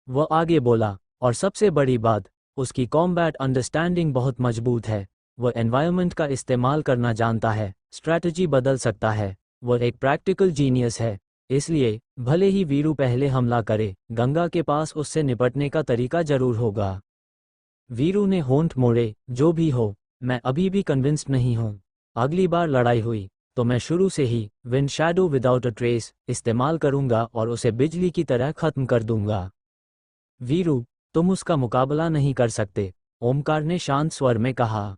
वह आगे बोला, और सबसे बड़ी बात, उसकी कॉम्बैट अंडरस्टैंडिंग बहुत मजबूत है। वह एनवायरनमेंट का इस्तेमाल करना जानता है, स्ट्रैटेजी बदल सकता है, वह एक प्रैक्टिकल जीनियस है। इसलिए भले ही वीरू पहले हमला करे, गंगा के पास उससे निपटने का तरीका जरूर होगा। वीरू ने होंठ मोड़े, जो भी हो, मैं अभी भी कन्विंस्ड नहीं हूँ। अगली बार लड़ाई हुई तो मैं शुरू से ही wind shadow without a trace इस्तेमाल करूंगा और उसे बिजली की तरह खत्म कर दूंगा। वीरू, तुम उसका मुकाबला नहीं कर सकते, ओमकार ने शांत स्वर में कहा।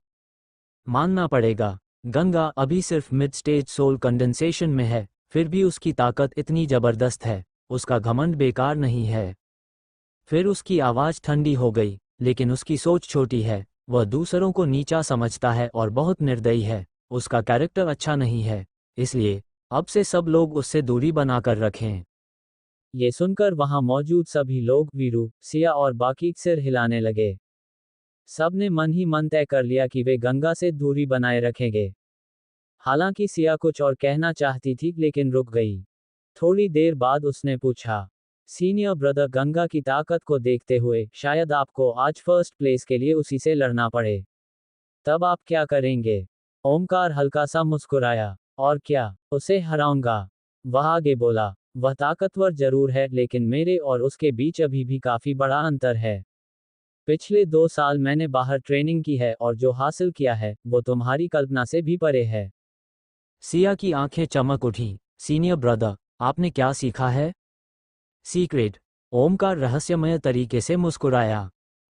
मानना पड़ेगा, गंगा अभी सिर्फ मिड स्टेज सोल कंडेंसेशन में है, फिर भी उसकी ताकत इतनी जबरदस्त है, उसका घमंड बेकार नहीं है। फिर उसकी आवाज ठंडी हो गई, लेकिन उसकी सोच छोटी है, वह दूसरों को नीचा समझता है और बहुत निर्दयी है, उसका कैरेक्टर अच्छा नहीं है, इसलिए अब से सब लोग उससे दूरी बनाकर रखें। ये सुनकर वहां मौजूद सभी लोग वीरू, सिया और बाकी सिर हिलाने लगे। सब ने मन ही मन तय कर लिया कि वे गंगा से दूरी बनाए रखेंगे। हालांकि सिया कुछ और कहना चाहती थी, लेकिन रुक गई। थोड़ी देर बाद उसने पूछा, सीनियर ब्रदर, गंगा की ताकत को देखते हुए शायद आपको आज फर्स्ट प्लेस के लिए उसी से लड़ना पड़े। तब आप क्या करेंगे? ओमकार हल्का सा मुस्कुराया, और क्या, उसे हराऊंगा। वह आगे बोला, वह ताकतवर जरूर है, लेकिन मेरे और उसके बीच अभी भी काफी बड़ा अंतर है। पिछले 2 साल मैंने बाहर ट्रेनिंग की है और जो हासिल किया है वो तुम्हारी कल्पना से भी परे है। सिया की आंखें चमक उठी। सीनियर ब्रदर, आपने क्या सीखा है? सीक्रेट। ओमकार रहस्यमय तरीके से मुस्कुराया।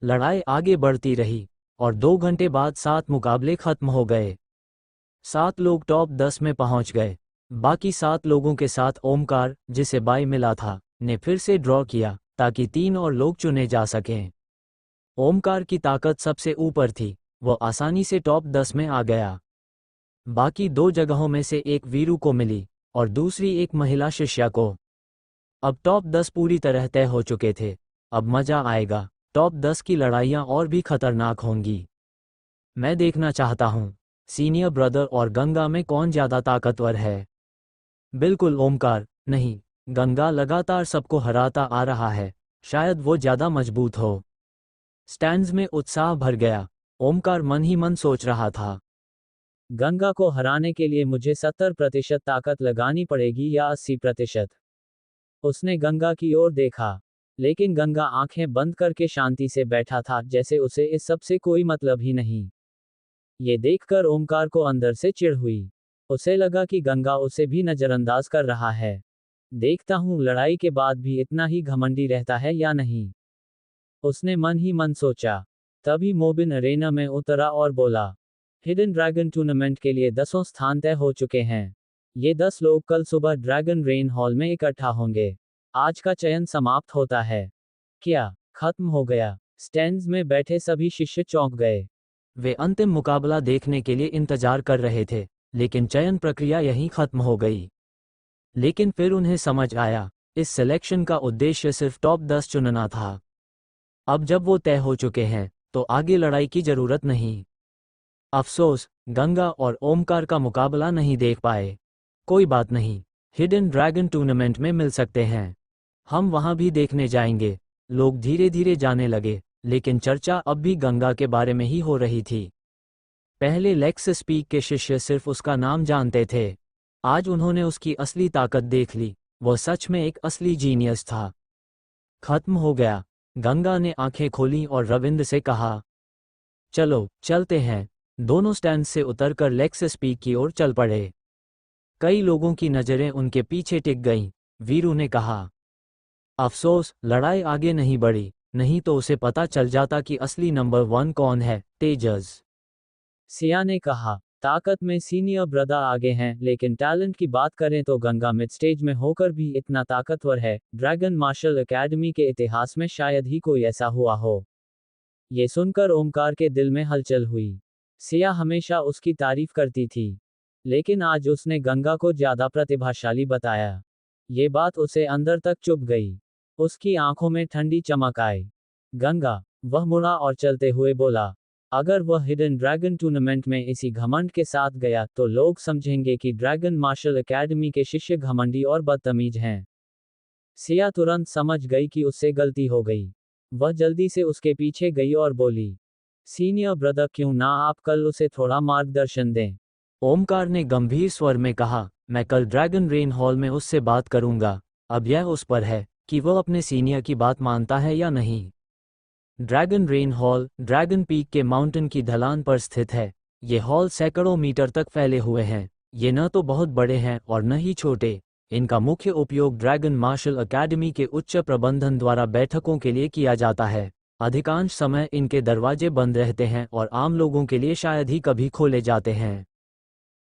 लड़ाई आगे बढ़ती रही और 2 घंटे बाद 7 मुकाबले खत्म हो गए। 7 लोग टॉप 10 में पहुंच गए। बाकी 7 लोगों के साथ ओमकार, जिसे बाय मिला था, ने फिर से ड्रॉ किया ताकि 3 और लोग चुने जा सकें। ओमकार की ताकत सबसे ऊपर थी, वह आसानी से टॉप 10 में आ गया। बाकी 2 जगहों में से एक वीरू को मिली और दूसरी एक महिला शिष्या को। अब टॉप 10 पूरी तरह तय हो चुके थे। अब मजा आएगा। टॉप 10 की लड़ाइयाँ और भी खतरनाक होंगी। मैं देखना चाहता हूँ, सीनियर ब्रदर और गंगा में कौन ज़्यादा ताकतवर है। बिल्कुल ओमकार, नहीं, गंगा लगातार सबको हराता आ रहा है, शायद वो ज़्यादा मजबूत हो। स्टैंड्स में उत्साह भर गया। ओमकार मन ही मन सोच रहा था, गंगा को हराने के लिए मुझे 70% ताकत लगानी पड़ेगी या 80%। उसने गंगा की ओर देखा, लेकिन गंगा आंखें बंद करके शांति से बैठा था, जैसे उसे इस सब से कोई मतलब ही नहीं। ये देखकर ओमकार को अंदर से चिढ़ हुई। उसे लगा कि गंगा उसे भी नजरअंदाज कर रहा है। देखता हूँ लड़ाई के बाद भी इतना ही घमंडी रहता है या नहीं, उसने मन ही मन सोचा। तभी मोबिन अरेना में उतरा और बोला, हिडन ड्रैगन टूर्नामेंट के लिए 10 स्थान तय हो चुके हैं। ये 10 लोग कल सुबह ड्रैगन रेन हॉल में इकट्ठा होंगे। आज का चयन समाप्त होता है। क्या खत्म हो गया? स्टैंड्स में बैठे सभी शिष्य चौंक गए। वे अंतिम मुकाबला देखने के लिए इंतजार कर रहे थे, लेकिन चयन प्रक्रिया यहीं खत्म हो गई। लेकिन फिर उन्हें समझ आया, इस सिलेक्शन का उद्देश्य सिर्फ टॉप 10 चुनना था। अब जब वो तय हो चुके हैं, तो आगे लड़ाई की जरूरत नहीं। अफसोस, गंगा और ओमकार का मुकाबला नहीं देख पाए। कोई बात नहीं, हिडन ड्रैगन टूर्नामेंट में मिल सकते हैं। हम वहां भी देखने जाएंगे। लोग धीरे धीरे जाने लगे, लेकिन चर्चा अब भी गंगा के बारे में ही हो रही थी। पहले लेक्स स्पीक के शिष्य सिर्फ उसका नाम जानते थे। आज उन्होंने उसकी असली ताकत देख ली। वो सच में एक असली जीनियस था। खत्म हो गया। गंगा ने आंखें खोलीं और रविंद्र से कहा, चलो चलते हैं। दोनों स्टैंड से उतरकर लेक्स स्पीक की ओर चल पड़े। कई लोगों की नज़रें उनके पीछे टिक गईं। वीरू ने कहा, अफसोस, लड़ाई आगे नहीं बढ़ी, नहीं तो उसे पता चल जाता कि असली नंबर 1 कौन है। तेजस, सिया ने कहा, ताकत में सीनियर ब्रदर आगे हैं, लेकिन टैलेंट की बात करें तो गंगा मिड स्टेज में होकर भी इतना ताकतवर है। ड्रैगन मार्शल एकेडमी के इतिहास में शायद ही कोई ऐसा हुआ हो। ये सुनकर ओमकार के दिल में हलचल हुई। सिया हमेशा उसकी तारीफ करती थी, लेकिन आज उसने गंगा को ज्यादा प्रतिभाशाली बताया। ये बात उसे अंदर तक चुभ गई। उसकी आंखों में ठंडी चमक आई। गंगा, वह मुड़ा और चलते हुए बोला, अगर वह हिडन ड्रैगन टूर्नामेंट में इसी घमंड के साथ गया तो लोग समझेंगे कि ड्रैगन मार्शल एकेडमी के शिष्य घमंडी और बदतमीज हैं। सिया तुरंत समझ गई कि उससे गलती हो गई। वह जल्दी से उसके पीछे गई और बोली, सीनियर ब्रदर, क्यों ना आप कल उसे थोड़ा मार्गदर्शन दें। ओमकार ने गंभीर स्वर में कहा, मैं कल ड्रैगन रेन हॉल में उससे बात करूंगा। अब यह उस पर है कि वह अपने सीनियर की बात मानता है या नहीं। Dragon rain hall dragon peak के माउंटेन की ढलान पर स्थित है। ये हॉल सैकड़ों मीटर तक फैले हुए हैं। ये न तो बहुत बड़े हैं और न ही छोटे। इनका मुख्य उपयोग ड्रैगन मार्शल एकेडमी के उच्च प्रबंधन द्वारा बैठकों के लिए किया जाता है। अधिकांश समय इनके दरवाजे बंद रहते हैं और आम लोगों के लिए शायद ही कभी खोले जाते हैं।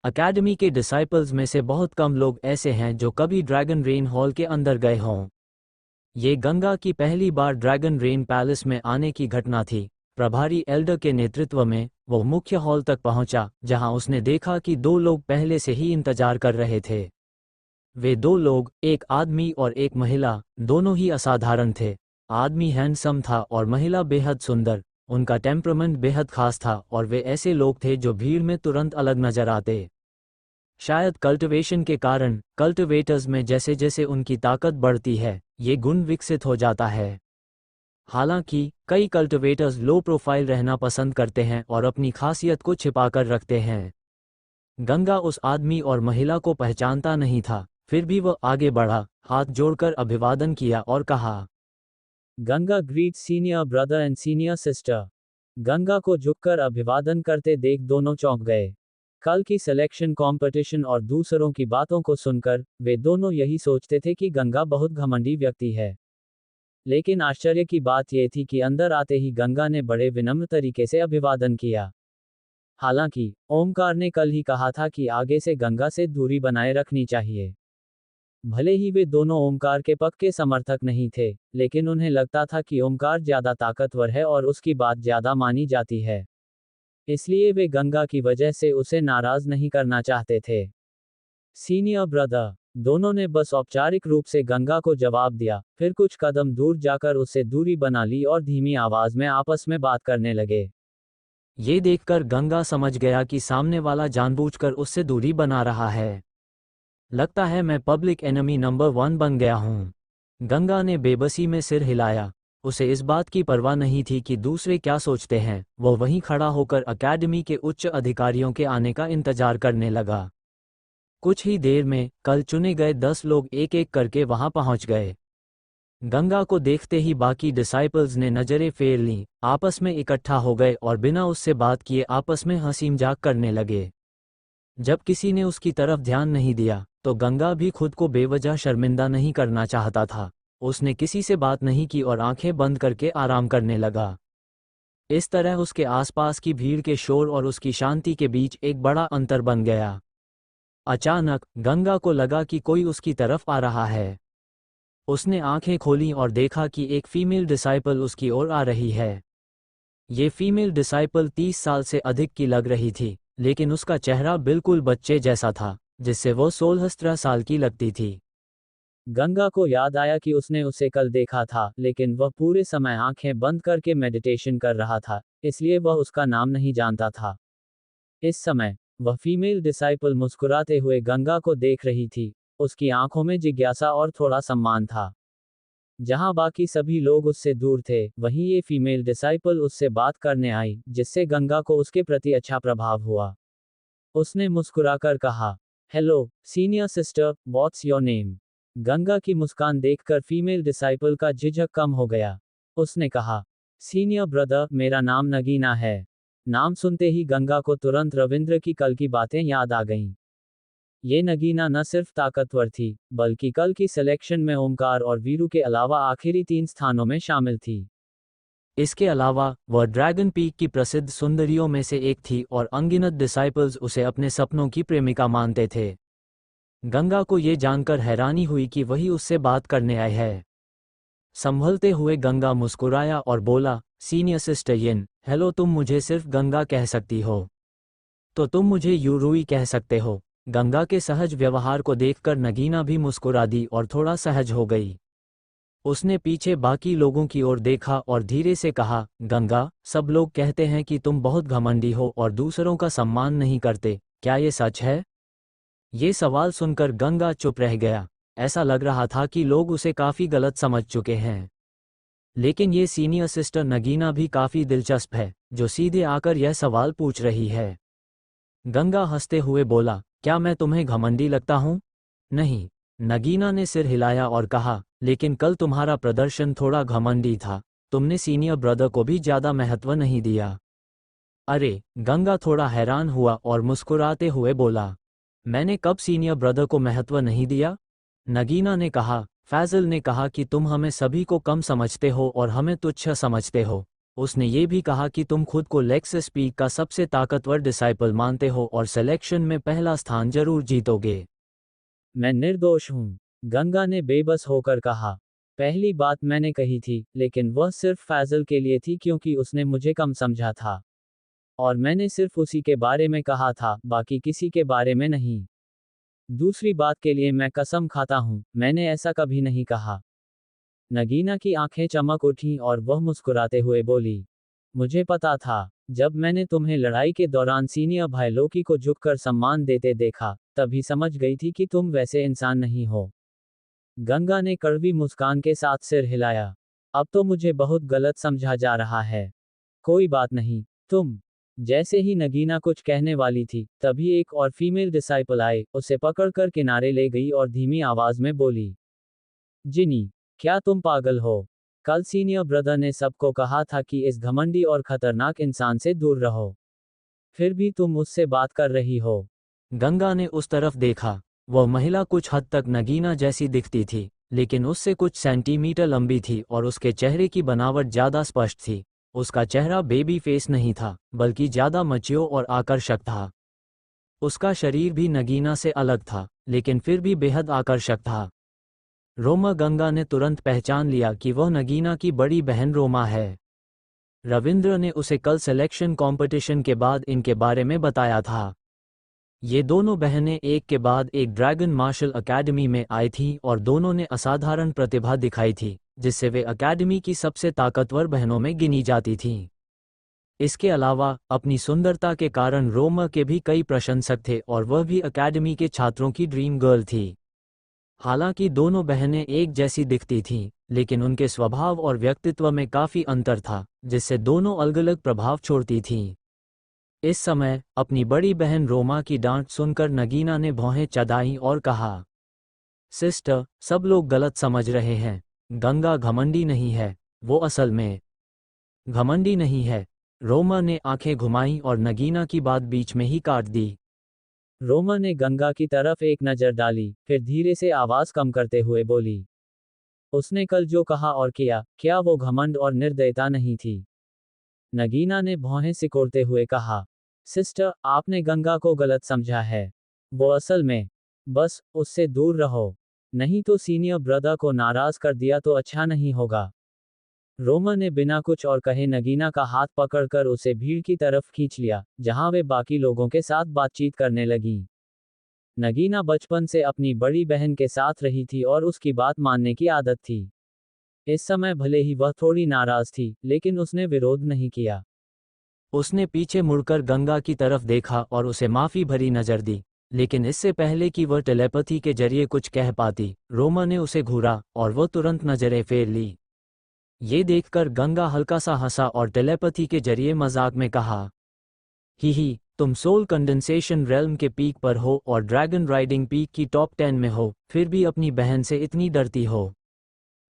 एकेडमी के डिसाइपल्स में से बहुत कम लोग ऐसे हैं जो कभी ड्रैगन रेन हॉल के अंदर गए हों। ये गंगा की पहली बार ड्रैगन रेन पैलेस में आने की घटना थी। प्रभारी एल्डर के नेतृत्व में वो मुख्य हॉल तक पहुंचा, जहां उसने देखा कि 2 लोग पहले से ही इंतजार कर रहे थे। वे 2 लोग, एक आदमी और एक महिला, दोनों ही असाधारण थे। आदमी हैंडसम था और महिला बेहद सुंदर। उनका टेम्परामेंट बेहद खास था और वे ऐसे लोग थे जो भीड़ में तुरंत अलग नजर आते। शायद कल्टिवेशन के कारण कल्टिवेटर्स में जैसे जैसे उनकी ताकत बढ़ती है, ये गुण विकसित हो जाता है। हालांकि कई कल्टिवेटर्स लो प्रोफाइल रहना पसंद करते हैं और अपनी खासियत को छिपाकर रखते हैं। गंगा उस आदमी और महिला को पहचानता नहीं था, फिर भी वह आगे बढ़ा, हाथ जोड़कर अभिवादन किया और कहा, Ganga greet senior brother and senior sister. Ganga को झुककर अभिवादन करते देख दोनों चौंक गए। कल की सिलेक्शन कंपटीशन और दूसरों की बातों को सुनकर वे दोनों यही सोचते थे कि गंगा बहुत घमंडी व्यक्ति है। लेकिन आश्चर्य की बात यह थी कि अंदर आते ही गंगा ने बड़े विनम्र तरीके से अभिवादन किया। हालांकि ओमकार ने कल ही कहा था कि आगे से गंगा से दूरी बनाए रखनी चाहिए। भले ही वे दोनों ओमकार के पक्के समर्थक नहीं थे, लेकिन उन्हें लगता था कि ओमकार ज्यादा ताकतवर है और उसकी बात ज्यादा मानी जाती है। इसलिए वे गंगा की वजह से उसे नाराज नहीं करना चाहते थे। सीनियर ब्रदर, दोनों ने बस औपचारिक रूप से गंगा को जवाब दिया, फिर कुछ कदम दूर जाकर उससे दूरी बना ली और धीमी आवाज में आपस में बात करने लगे। ये देखकर गंगा समझ गया कि सामने वाला जानबूझकर उससे दूरी बना रहा है। लगता है मैं पब्लिक एनिमी नंबर 1 बन गया हूँ। गंगा ने बेबसी में सिर हिलाया। उसे इस बात की परवाह नहीं थी कि दूसरे क्या सोचते हैं। वो वहीं खड़ा होकर अकेडमी के उच्च अधिकारियों के आने का इंतजार करने लगा। कुछ ही देर में कल चुने गए 10 लोग एक एक करके वहां पहुंच गए। गंगा को देखते ही बाकी डिसाइपल्स ने नजरें फेर लीं, आपस में इकट्ठा हो गए और बिना उससे बात किए आपस में हंसी मजाक करने लगे। जब किसी ने उसकी तरफ ध्यान नहीं दिया, तो गंगा भी खुद को बेवजह शर्मिंदा नहीं करना चाहता था। उसने किसी से बात नहीं की और आंखें बंद करके आराम करने लगा। इस तरह उसके आसपास की भीड़ के शोर और उसकी शांति के बीच एक बड़ा अंतर बन गया। अचानक गंगा को लगा कि कोई उसकी तरफ आ रहा है। उसने आंखें खोलीं और देखा कि एक फीमेल डिसाइपल उसकी ओर आ रही है। ये फीमेल डिसाइपल 30 साल से अधिक की लग रही थी, लेकिन उसका चेहरा बिल्कुल बच्चे जैसा था, जिससे वो 16-17 साल की लगती थी। गंगा को याद आया कि उसने उसे कल देखा था, लेकिन वह पूरे समय आंखें बंद करके मेडिटेशन कर रहा था, इसलिए वह उसका नाम नहीं जानता था। इस समय वह फीमेल डिसाइपल मुस्कुराते हुए गंगा को देख रही थी। उसकी आंखों में जिज्ञासा और थोड़ा सम्मान था। जहां बाकी सभी लोग उससे दूर थे, वहीं ये फीमेल डिसाइपल उससे बात करने आई, जिससे गंगा को उसके प्रति अच्छा प्रभाव हुआ। उसने मुस्कुराकर कहा, hello senior sister, what's your name? Ganga की मुस्कान देखकर फीमेल डिसाइपल का झिझक कम हो गया। उसने कहा, सीनियर ब्रदर, मेरा नाम नगीना है। नाम सुनते ही गंगा को तुरंत रविंद्र की कल की बातें याद आ गईं। ये नगीना न सिर्फ ताकतवर थी, बल्कि कल की सिलेक्शन में ओमकार और वीरू के अलावा आखिरी 3 स्थानों में शामिल थी। इसके अलावा वह ड्रैगन पीक की प्रसिद्ध सुंदरियों में से एक थी और अनगिनत डिसाइपल्स उसे अपने सपनों की प्रेमिका मानते थे। गंगा को ये जानकर हैरानी हुई कि वही उससे बात करने आए है। संभलते हुए गंगा मुस्कुराया और बोला, सीनियर सिस्टर यिन, हेलो, तुम मुझे सिर्फ गंगा कह सकती हो, तो तुम मुझे यूरुई कह सकते हो। गंगा के सहज व्यवहार को देखकर नगीना भी मुस्कुरा दी और थोड़ा सहज हो गई। उसने पीछे बाकी लोगों की ओर देखा और धीरे से कहा, गंगा, सब लोग कहते हैं कि तुम बहुत घमंडी हो और दूसरों का सम्मान नहीं करते, क्या ये सच है? ये सवाल सुनकर गंगा चुप रह गया। ऐसा लग रहा था कि लोग उसे काफी गलत समझ चुके हैं। लेकिन ये सीनियर सिस्टर नगीना भी काफी दिलचस्प है, जो सीधे आकर यह सवाल पूछ रही है। गंगा हंसते हुए बोला, क्या मैं तुम्हें घमंडी लगता हूँ? नहीं। नगीना ने सिर हिलाया और कहा, लेकिन कल तुम्हारा प्रदर्शन थोड़ा घमंडी था। तुमने सीनियर ब्रदर को भी ज्यादा महत्व नहीं दिया। अरे, गंगा थोड़ा हैरान हुआ और मुस्कुराते हुए बोला, मैंने कब सीनियर ब्रदर को महत्व नहीं दिया? नगीना ने कहा, फैजल ने कहा कि तुम हमें सभी को कम समझते हो और हमें तुच्छ समझते हो। उसने ये भी कहा कि तुम खुद को लेक्सस पीक का सबसे ताकतवर डिसाइपल मानते हो और सिलेक्शन में पहला स्थान जरूर जीतोगे। मैं निर्दोष हूँ, गंगा ने बेबस होकर कहा। पहली बात मैंने कही थी, लेकिन वह सिर्फ फैजल के लिए थी क्योंकि उसने मुझे कम समझा था। और मैंने सिर्फ उसी के बारे में कहा था, बाकी किसी के बारे में नहीं। दूसरी बात के लिए मैं कसम खाता हूँ, मैंने ऐसा कभी नहीं कहा। नगीना की आंखें चमक उठीं और वह मुस्कुराते हुए बोली, मुझे पता था, जब मैंने तुम्हें लड़ाई के दौरान सीनियर भाई लोकी को झुककर सम्मान देते देखा, तभी समझ गई थी कि तुम वैसे इंसान नहीं हो। गंगा ने कड़वी मुस्कान के साथ सिर हिलाया। अब तो मुझे बहुत गलत समझा जा रहा है। कोई बात नहीं, तुम। जैसे ही नगीना कुछ कहने वाली थी, तभी एक और फीमेल डिसाइपल आए, उसे पकड़कर किनारे ले गई और धीमी आवाज में बोली, जिनी, क्या तुम पागल हो? कल सीनियर ब्रदर ने सबको कहा था कि इस घमंडी और खतरनाक इंसान से दूर रहो। फिर भी तुम मुझसे बात कर रही हो। गंगा ने उस तरफ देखा। वह महिला कुछ हद तक नगीना जैसी दिखती थी, लेकिन उससे कुछ सेंटीमीटर लंबी थी और उसके चेहरे की बनावट ज़्यादा स्पष्ट थी। उसका चेहरा बेबी फेस नहीं था, बल्कि ज़्यादा मच्योर और आकर्षक था। उसका शरीर भी नगीना से अलग था, लेकिन फिर भी बेहद आकर्षक था। रोमा गंगा ने तुरंत पहचान लिया कि वह नगीना की बड़ी बहन रोमा है। रविंद्र ने उसे कल सिलेक्शन कंपटीशन के बाद इनके बारे में बताया था। ये दोनों बहनें एक के बाद एक ड्रैगन मार्शल अकेडमी में आई थीं और दोनों ने असाधारण प्रतिभा दिखाई थी, जिससे वे अकेडमी की सबसे ताकतवर बहनों में गिनी जाती थीं। इसके अलावा अपनी सुंदरता के कारण रोमा के भी कई प्रशंसक थे और वह भी अकेडमी के छात्रों की ड्रीम गर्ल थी। हालांकि दोनों बहनें एक जैसी दिखती थीं, लेकिन उनके स्वभाव और व्यक्तित्व में काफ़ी अंतर था, जिससे दोनों अलग-अलग प्रभाव छोड़ती थीं। इस समय अपनी बड़ी बहन रोमा की डांट सुनकर नगीना ने भौहें चढ़ाईं और कहा, सिस्टर, सब लोग गलत समझ रहे हैं। गंगा घमंडी नहीं है, वो असल में घमंडी नहीं है। रोमा ने आंखें घुमाईं और नगीना की बात बीच में ही काट दी। रोमा ने गंगा की तरफ एक नज़र डाली, फिर धीरे से आवाज़ कम करते हुए बोली, उसने कल जो कहा और किया, क्या वो घमंड और निर्दयता नहीं थी? नगीना ने भौहें सिकोड़ते हुए कहा, सिस्टर, आपने गंगा को गलत समझा है। वो असल में बस उससे दूर रहो, नहीं तो सीनियर ब्रदर को नाराज कर दिया तो अच्छा नहीं होगा। रोमा ने बिना कुछ और कहे नगीना का हाथ पकड़कर उसे भीड़ की तरफ खींच लिया, जहां वे बाकी लोगों के साथ बातचीत करने लगीं। नगीना बचपन से अपनी बड़ी बहन के साथ रही थी और उसकी बात मानने की आदत थी। इस समय भले ही वह थोड़ी नाराज थी, लेकिन उसने विरोध नहीं किया। उसने पीछे मुड़कर गंगा की तरफ देखा और उसे माफी भरी नजर दी, लेकिन इससे पहले कि वह टेलीपैथी के जरिए कुछ कह पाती, रोमा ने उसे घूरा और वह तुरंत नजरें फेर ली। ये देखकर गंगा हल्का सा हंसा और टेलीपैथी के जरिए मजाक में कहा, ही, तुम सोल कंडेंसेशन रेल्म के पीक पर हो और ड्रैगन राइडिंग पीक की टॉप 10 में हो, फिर भी अपनी बहन से इतनी डरती हो।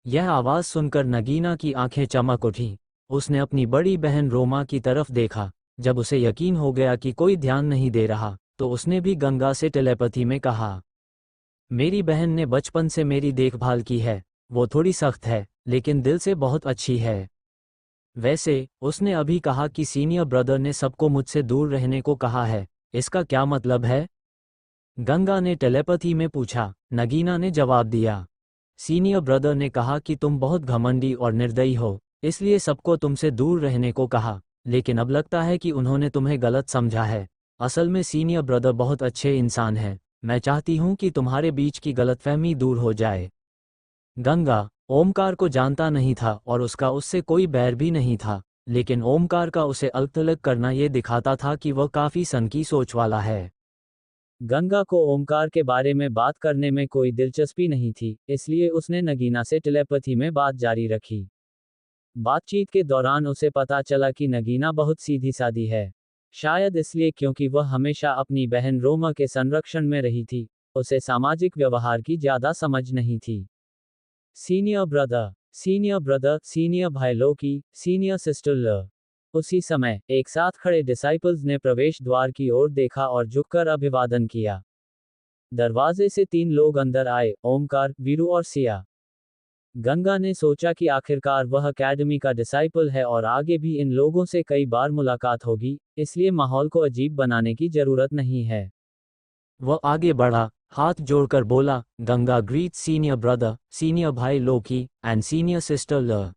यह आवाज़ सुनकर नगीना की आंखें चमक उठीं। उसने अपनी बड़ी बहन रोमा की तरफ देखा। जब उसे यकीन हो गया कि कोई ध्यान नहीं दे रहा, तो उसने भी गंगा से टेलीपैथी में कहा, मेरी बहन ने बचपन से मेरी देखभाल की है। वो थोड़ी सख्त है, लेकिन दिल से बहुत अच्छी है। वैसे, उसने अभी कहा कि सीनियर ब्रदर ने सबको मुझसे दूर रहने को कहा है। इसका क्या मतलब है? गंगा ने टेलीपैथी में पूछा। नगीना ने जवाब दिया, सीनियर ब्रदर ने कहा कि तुम बहुत घमंडी और निर्दयी हो, इसलिए सबको तुमसे दूर रहने को कहा। लेकिन अब लगता है कि उन्होंने तुम्हें गलत समझा है। असल में सीनियर ब्रदर बहुत अच्छे इंसान हैं। मैं चाहती हूँ कि तुम्हारे बीच की गलतफहमी दूर हो जाए। गंगा ओमकार को जानता नहीं था और उसका उससे कोई बैर भी नहीं था, लेकिन ओमकार का उसे अलग-थलग करना ये दिखाता था कि वह काफ़ी सनकी सोच वाला है। गंगा को ओमकार के बारे में बात करने में कोई दिलचस्पी नहीं थी, इसलिए उसने नगीना से टेलीपैथी में बात जारी रखी। बातचीत के दौरान उसे पता चला कि नगीना बहुत सीधी सादी है। शायद इसलिए क्योंकि वह हमेशा अपनी बहन रोमा के संरक्षण में रही थी, उसे सामाजिक व्यवहार की ज़्यादा समझ नहीं थी। Senior brother, senior brother, senior भाई लोकी, सीनियर सिस्टर ल। उसी समय एक साथ खड़े डिसाइपल्स ने प्रवेश द्वार की ओर देखा और झुककर अभिवादन किया। दरवाजे से 3 लोग अंदर आए, ओमकार, वीरू और सिया। गंगा ने सोचा कि आखिरकार वह अकेडमी का डिसाइपल है और आगे भी इन लोगों से कई बार मुलाकात होगी, इसलिए माहौल को अजीब बनाने की जरूरत नहीं है। वह आगे बढ़ा, हाथ जोड़कर बोला, Ganga greet senior brother, senior भाई लोकी, एंड सीनियर सिस्टर ल।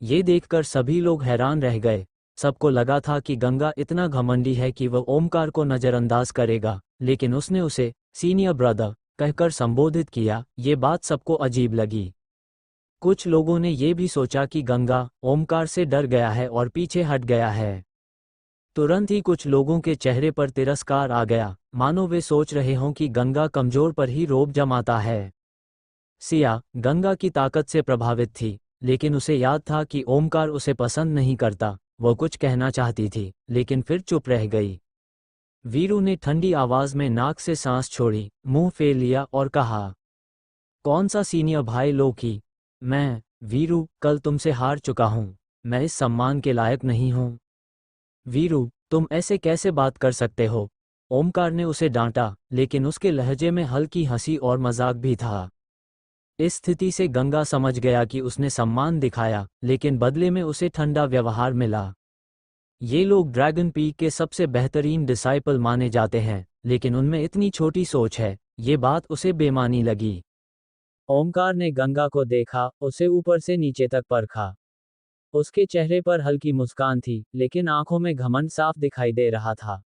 ये देखकर सभी लोग हैरान रह गए। सबको लगा था कि गंगा इतना घमंडी है कि वह ओमकार को नज़रअंदाज करेगा, लेकिन उसने उसे सीनियर ब्रदर कहकर संबोधित किया। ये बात सबको अजीब लगी। कुछ लोगों ने ये भी सोचा कि गंगा ओमकार से डर गया है और पीछे हट गया है। तुरंत ही कुछ लोगों के चेहरे पर तिरस्कार आ गया, मानो वे सोच रहे हों कि गंगा कमजोर पर ही रोब जमाता है। सिया गंगा की ताकत से प्रभावित थी, लेकिन उसे याद था कि ओमकार उसे पसंद नहीं करता। वह कुछ कहना चाहती थी, लेकिन फिर चुप रह गई। वीरू ने ठंडी आवाज में नाक से सांस छोड़ी, मुंह फेर लिया और कहा, कौन सा सीनियर भाई लोकी? मैं, वीरू, कल तुमसे हार चुका हूं। मैं इस सम्मान के लायक नहीं हूं। वीरू, तुम ऐसे कैसे बात कर सकते हो? ओमकार ने उसे डांटा, लेकिन उसके लहजे में हल्की हंसी और मजाक भी था। इस स्थिति से गंगा समझ गया कि उसने सम्मान दिखाया, लेकिन बदले में उसे ठंडा व्यवहार मिला। ये लोग ड्रैगन पीक के सबसे बेहतरीन डिसाइपल माने जाते हैं, लेकिन उनमें इतनी छोटी सोच है। ये बात उसे बेमानी लगी। ओमकार ने गंगा को देखा, उसे ऊपर से नीचे तक परखा। उसके चेहरे पर हल्की मुस्कान थी, लेकिन आंखों में घमंड साफ दिखाई दे रहा था।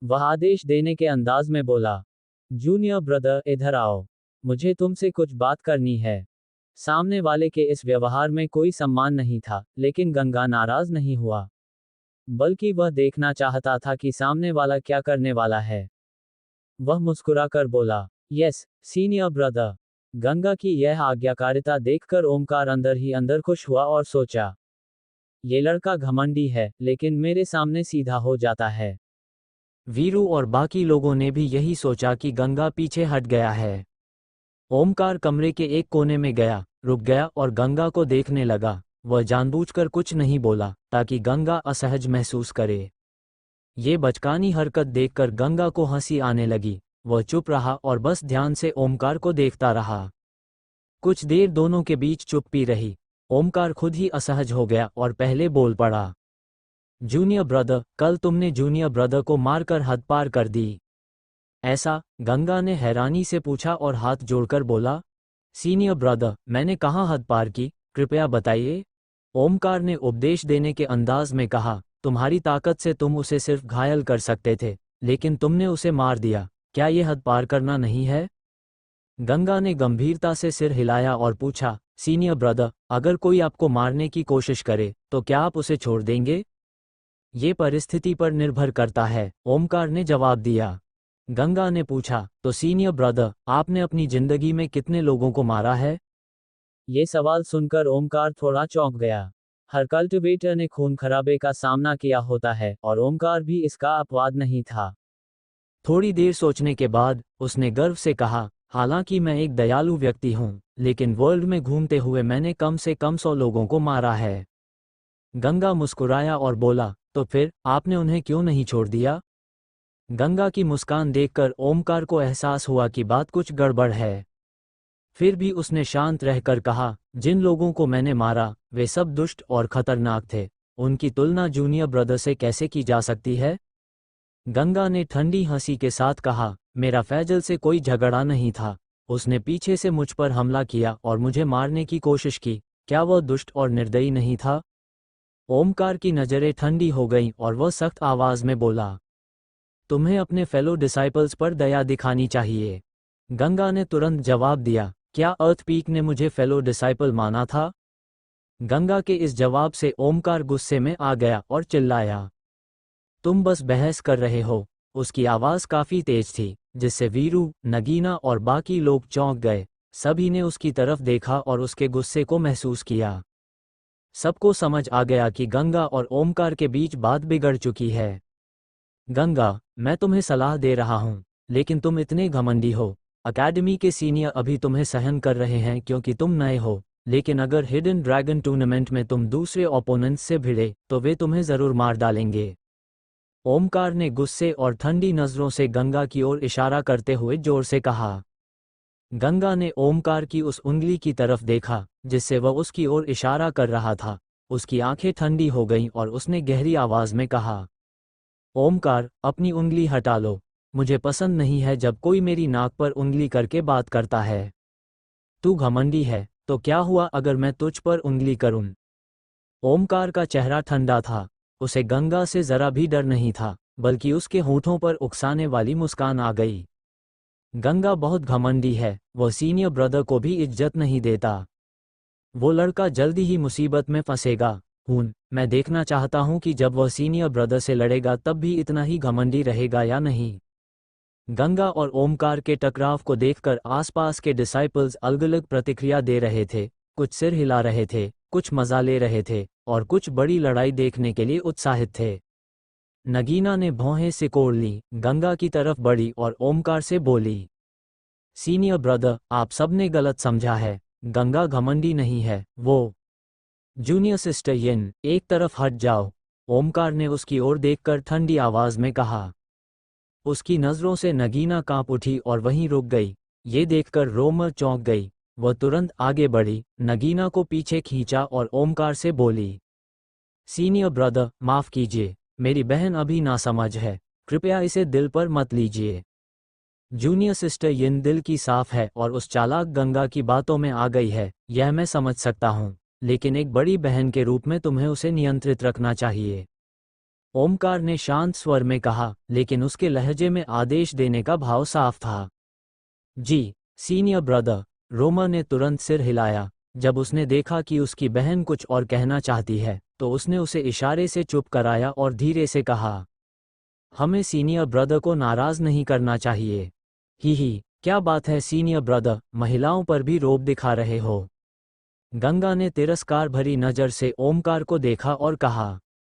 वह आदेश देने के अंदाज में बोला, जूनियर ब्रदर इधर आओ, मुझे तुमसे कुछ बात करनी है। सामने वाले के इस व्यवहार में कोई सम्मान नहीं था, लेकिन गंगा नाराज नहीं हुआ, बल्कि वह देखना चाहता था कि सामने वाला क्या करने वाला है। वह मुस्कुराकर बोला, यस सीनियर ब्रदर। गंगा की यह आज्ञाकारिता देखकर ओमकार अंदर ही अंदर खुश हुआ और सोचा, ये लड़का घमंडी है, लेकिन मेरे सामने सीधा हो जाता है। वीरू और बाकी लोगों ने भी यही सोचा कि गंगा पीछे हट गया है। ओमकार कमरे के एक कोने में गया, रुक गया और गंगा को देखने लगा। वह जानबूझकर कुछ नहीं बोला, ताकि गंगा असहज महसूस करे। ये बचकानी हरकत देखकर गंगा को हंसी आने लगी। वह चुप रहा और बस ध्यान से ओमकार को देखता रहा। कुछ देर दोनों के बीच चुप्पी रही। ओमकार खुद ही असहज हो गया और पहले बोल पड़ा, जूनियर ब्रदर, कल तुमने जूनियर ब्रदर को मारकर हद पार कर दी। ऐसा? गंगा ने हैरानी से पूछा और हाथ जोड़कर बोला, सीनियर ब्रदर, मैंने कहाँ हद पार की, कृपया बताइए। ओमकार ने उपदेश देने के अंदाज में कहा, तुम्हारी ताकत से तुम उसे सिर्फ घायल कर सकते थे, लेकिन तुमने उसे मार दिया। क्या यह हद पार करना नहीं है? गंगा ने गंभीरता से सिर हिलाया और पूछा, सीनियर ब्रदर, अगर कोई आपको मारने की कोशिश करे, तो क्या आप उसे छोड़ देंगे? ये परिस्थिति पर निर्भर करता है, ओमकार ने जवाब दिया। गंगा ने पूछा, तो सीनियर ब्रदर, आपने अपनी जिंदगी में कितने लोगों को मारा है? ये सवाल सुनकर ओमकार थोड़ा चौंक गया। हर कल्टिवेटर ने खून खराबे का सामना किया होता है, और ओमकार भी इसका अपवाद नहीं था। थोड़ी देर सोचने के बाद उसने गर्व से कहा, हालांकि मैं एक दयालु व्यक्ति हूँ, लेकिन वर्ल्ड में घूमते हुए मैंने कम से कम 100 लोगों को मारा है। गंगा मुस्कुराया और बोला, तो फिर आपने उन्हें क्यों नहीं छोड़ दिया? गंगा की मुस्कान देखकर ओमकार को एहसास हुआ कि बात कुछ गड़बड़ है। फिर भी उसने शांत रहकर कहा, जिन लोगों को मैंने मारा, वे सब दुष्ट और खतरनाक थे। उनकी तुलना जूनियर ब्रदर से कैसे की जा सकती है? गंगा ने ठंडी हंसी के साथ कहा, मेरा फैजल से कोई झगड़ा नहीं था। उसने पीछे से मुझ पर हमला किया और मुझे मारने की कोशिश की। क्या वह दुष्ट और निर्दयी नहीं था? ओमकार की नजरें ठंडी हो गईं और वह सख्त आवाज में बोला, तुम्हें अपने फेलो डिसाइपल्स पर दया दिखानी चाहिए। गंगा ने तुरंत जवाब दिया, क्या अर्थ पीक ने मुझे फेलो डिसाइपल माना था? गंगा के इस जवाब से ओमकार गुस्से में आ गया और चिल्लाया, तुम बस बहस कर रहे हो। उसकी आवाज काफी तेज थी, जिससे वीरू, नगीना और बाकी लोग चौंक गए। सभी ने उसकी तरफ देखा और उसके गुस्से को महसूस किया। सबको समझ आ गया कि गंगा और ओमकार के बीच बात बिगड़ चुकी है। गंगा, मैं तुम्हें सलाह दे रहा हूँ, लेकिन तुम इतने घमंडी हो। अकेडमी के सीनियर अभी तुम्हें सहन कर रहे हैं क्योंकि तुम नए हो, लेकिन अगर हिडन ड्रैगन टूर्नामेंट में तुम दूसरे ओपोनेंट्स से भिड़े, तो वे तुम्हें जरूर मार डालेंगे। ओमकार ने गुस्से और ठंडी नजरों से गंगा की ओर इशारा करते हुए जोर से कहा। गंगा ने ओमकार की उस उंगली की तरफ देखा, जिससे वह उसकी ओर इशारा कर रहा था। उसकी आंखें ठंडी हो गईं और उसने गहरी आवाज में कहा, ओमकार, अपनी उंगली हटा लो। मुझे पसंद नहीं है जब कोई मेरी नाक पर उंगली करके बात करता है। तू घमंडी है, तो क्या हुआ अगर मैं तुझ पर उंगली करूं? ओमकार का चेहरा ठंडा था। उसे गंगा से जरा भी डर नहीं था, बल्कि उसके होठों पर उकसाने वाली मुस्कान आ गई। गंगा बहुत घमंडी है, वह सीनियर ब्रदर को भी इज्जत नहीं देता। वो लड़का जल्दी ही मुसीबत में फंसेगा। मैं देखना चाहता हूं कि जब वह सीनियर ब्रदर से लड़ेगा तब भी इतना ही घमंडी रहेगा या नहीं। गंगा और ओमकार के टकराव को देखकर आसपास के डिसाइपल्स अलग अलग प्रतिक्रिया दे रहे थे। कुछ सिर हिला रहे थे, कुछ मजा ले रहे थे, और कुछ बड़ी लड़ाई देखने के लिए उत्साहित थे। नगीना ने भौहें सिकोड़ ली, गंगा की तरफ बढ़ी और ओमकार से बोली, सीनियर ब्रदर, आप सबने गलत समझा है। गंगा घमंडी नहीं है, वो। जूनियर सिस्टर यिन, एक तरफ हट जाओ। ओमकार ने उसकी ओर देखकर ठंडी आवाज में कहा। उसकी नजरों से नगीना कांप उठी और वहीं रुक गई। ये देखकर रोमर चौंक गई। वह तुरंत आगे बढ़ी, नगीना को पीछे खींचा और ओमकार से बोली, सीनियर ब्रदर, माफ कीजिए, मेरी बहन अभी नासमझ है, कृपया इसे दिल पर मत लीजिए। जूनियर सिस्टर यिन दिल की साफ है और उस चालाक गंगा की बातों में आ गई है, यह मैं समझ सकता हूँ, लेकिन एक बड़ी बहन के रूप में तुम्हें उसे नियंत्रित रखना चाहिए। ओमकार ने शांत स्वर में कहा, लेकिन उसके लहजे में आदेश देने का भाव साफ था। जी, सीनियर ब्रदर। रोमर ने तुरंत सिर हिलाया। जब उसने देखा कि उसकी बहन कुछ और कहना चाहती है, तो उसने उसे इशारे से चुप कराया और धीरे से कहा, हमें सीनियर ब्रदर को नाराज नहीं करना चाहिए। ही, क्या बात है सीनियर ब्रदर, महिलाओं पर भी रोब दिखा रहे हो? गंगा ने तिरस्कार भरी नज़र से ओमकार को देखा और कहा,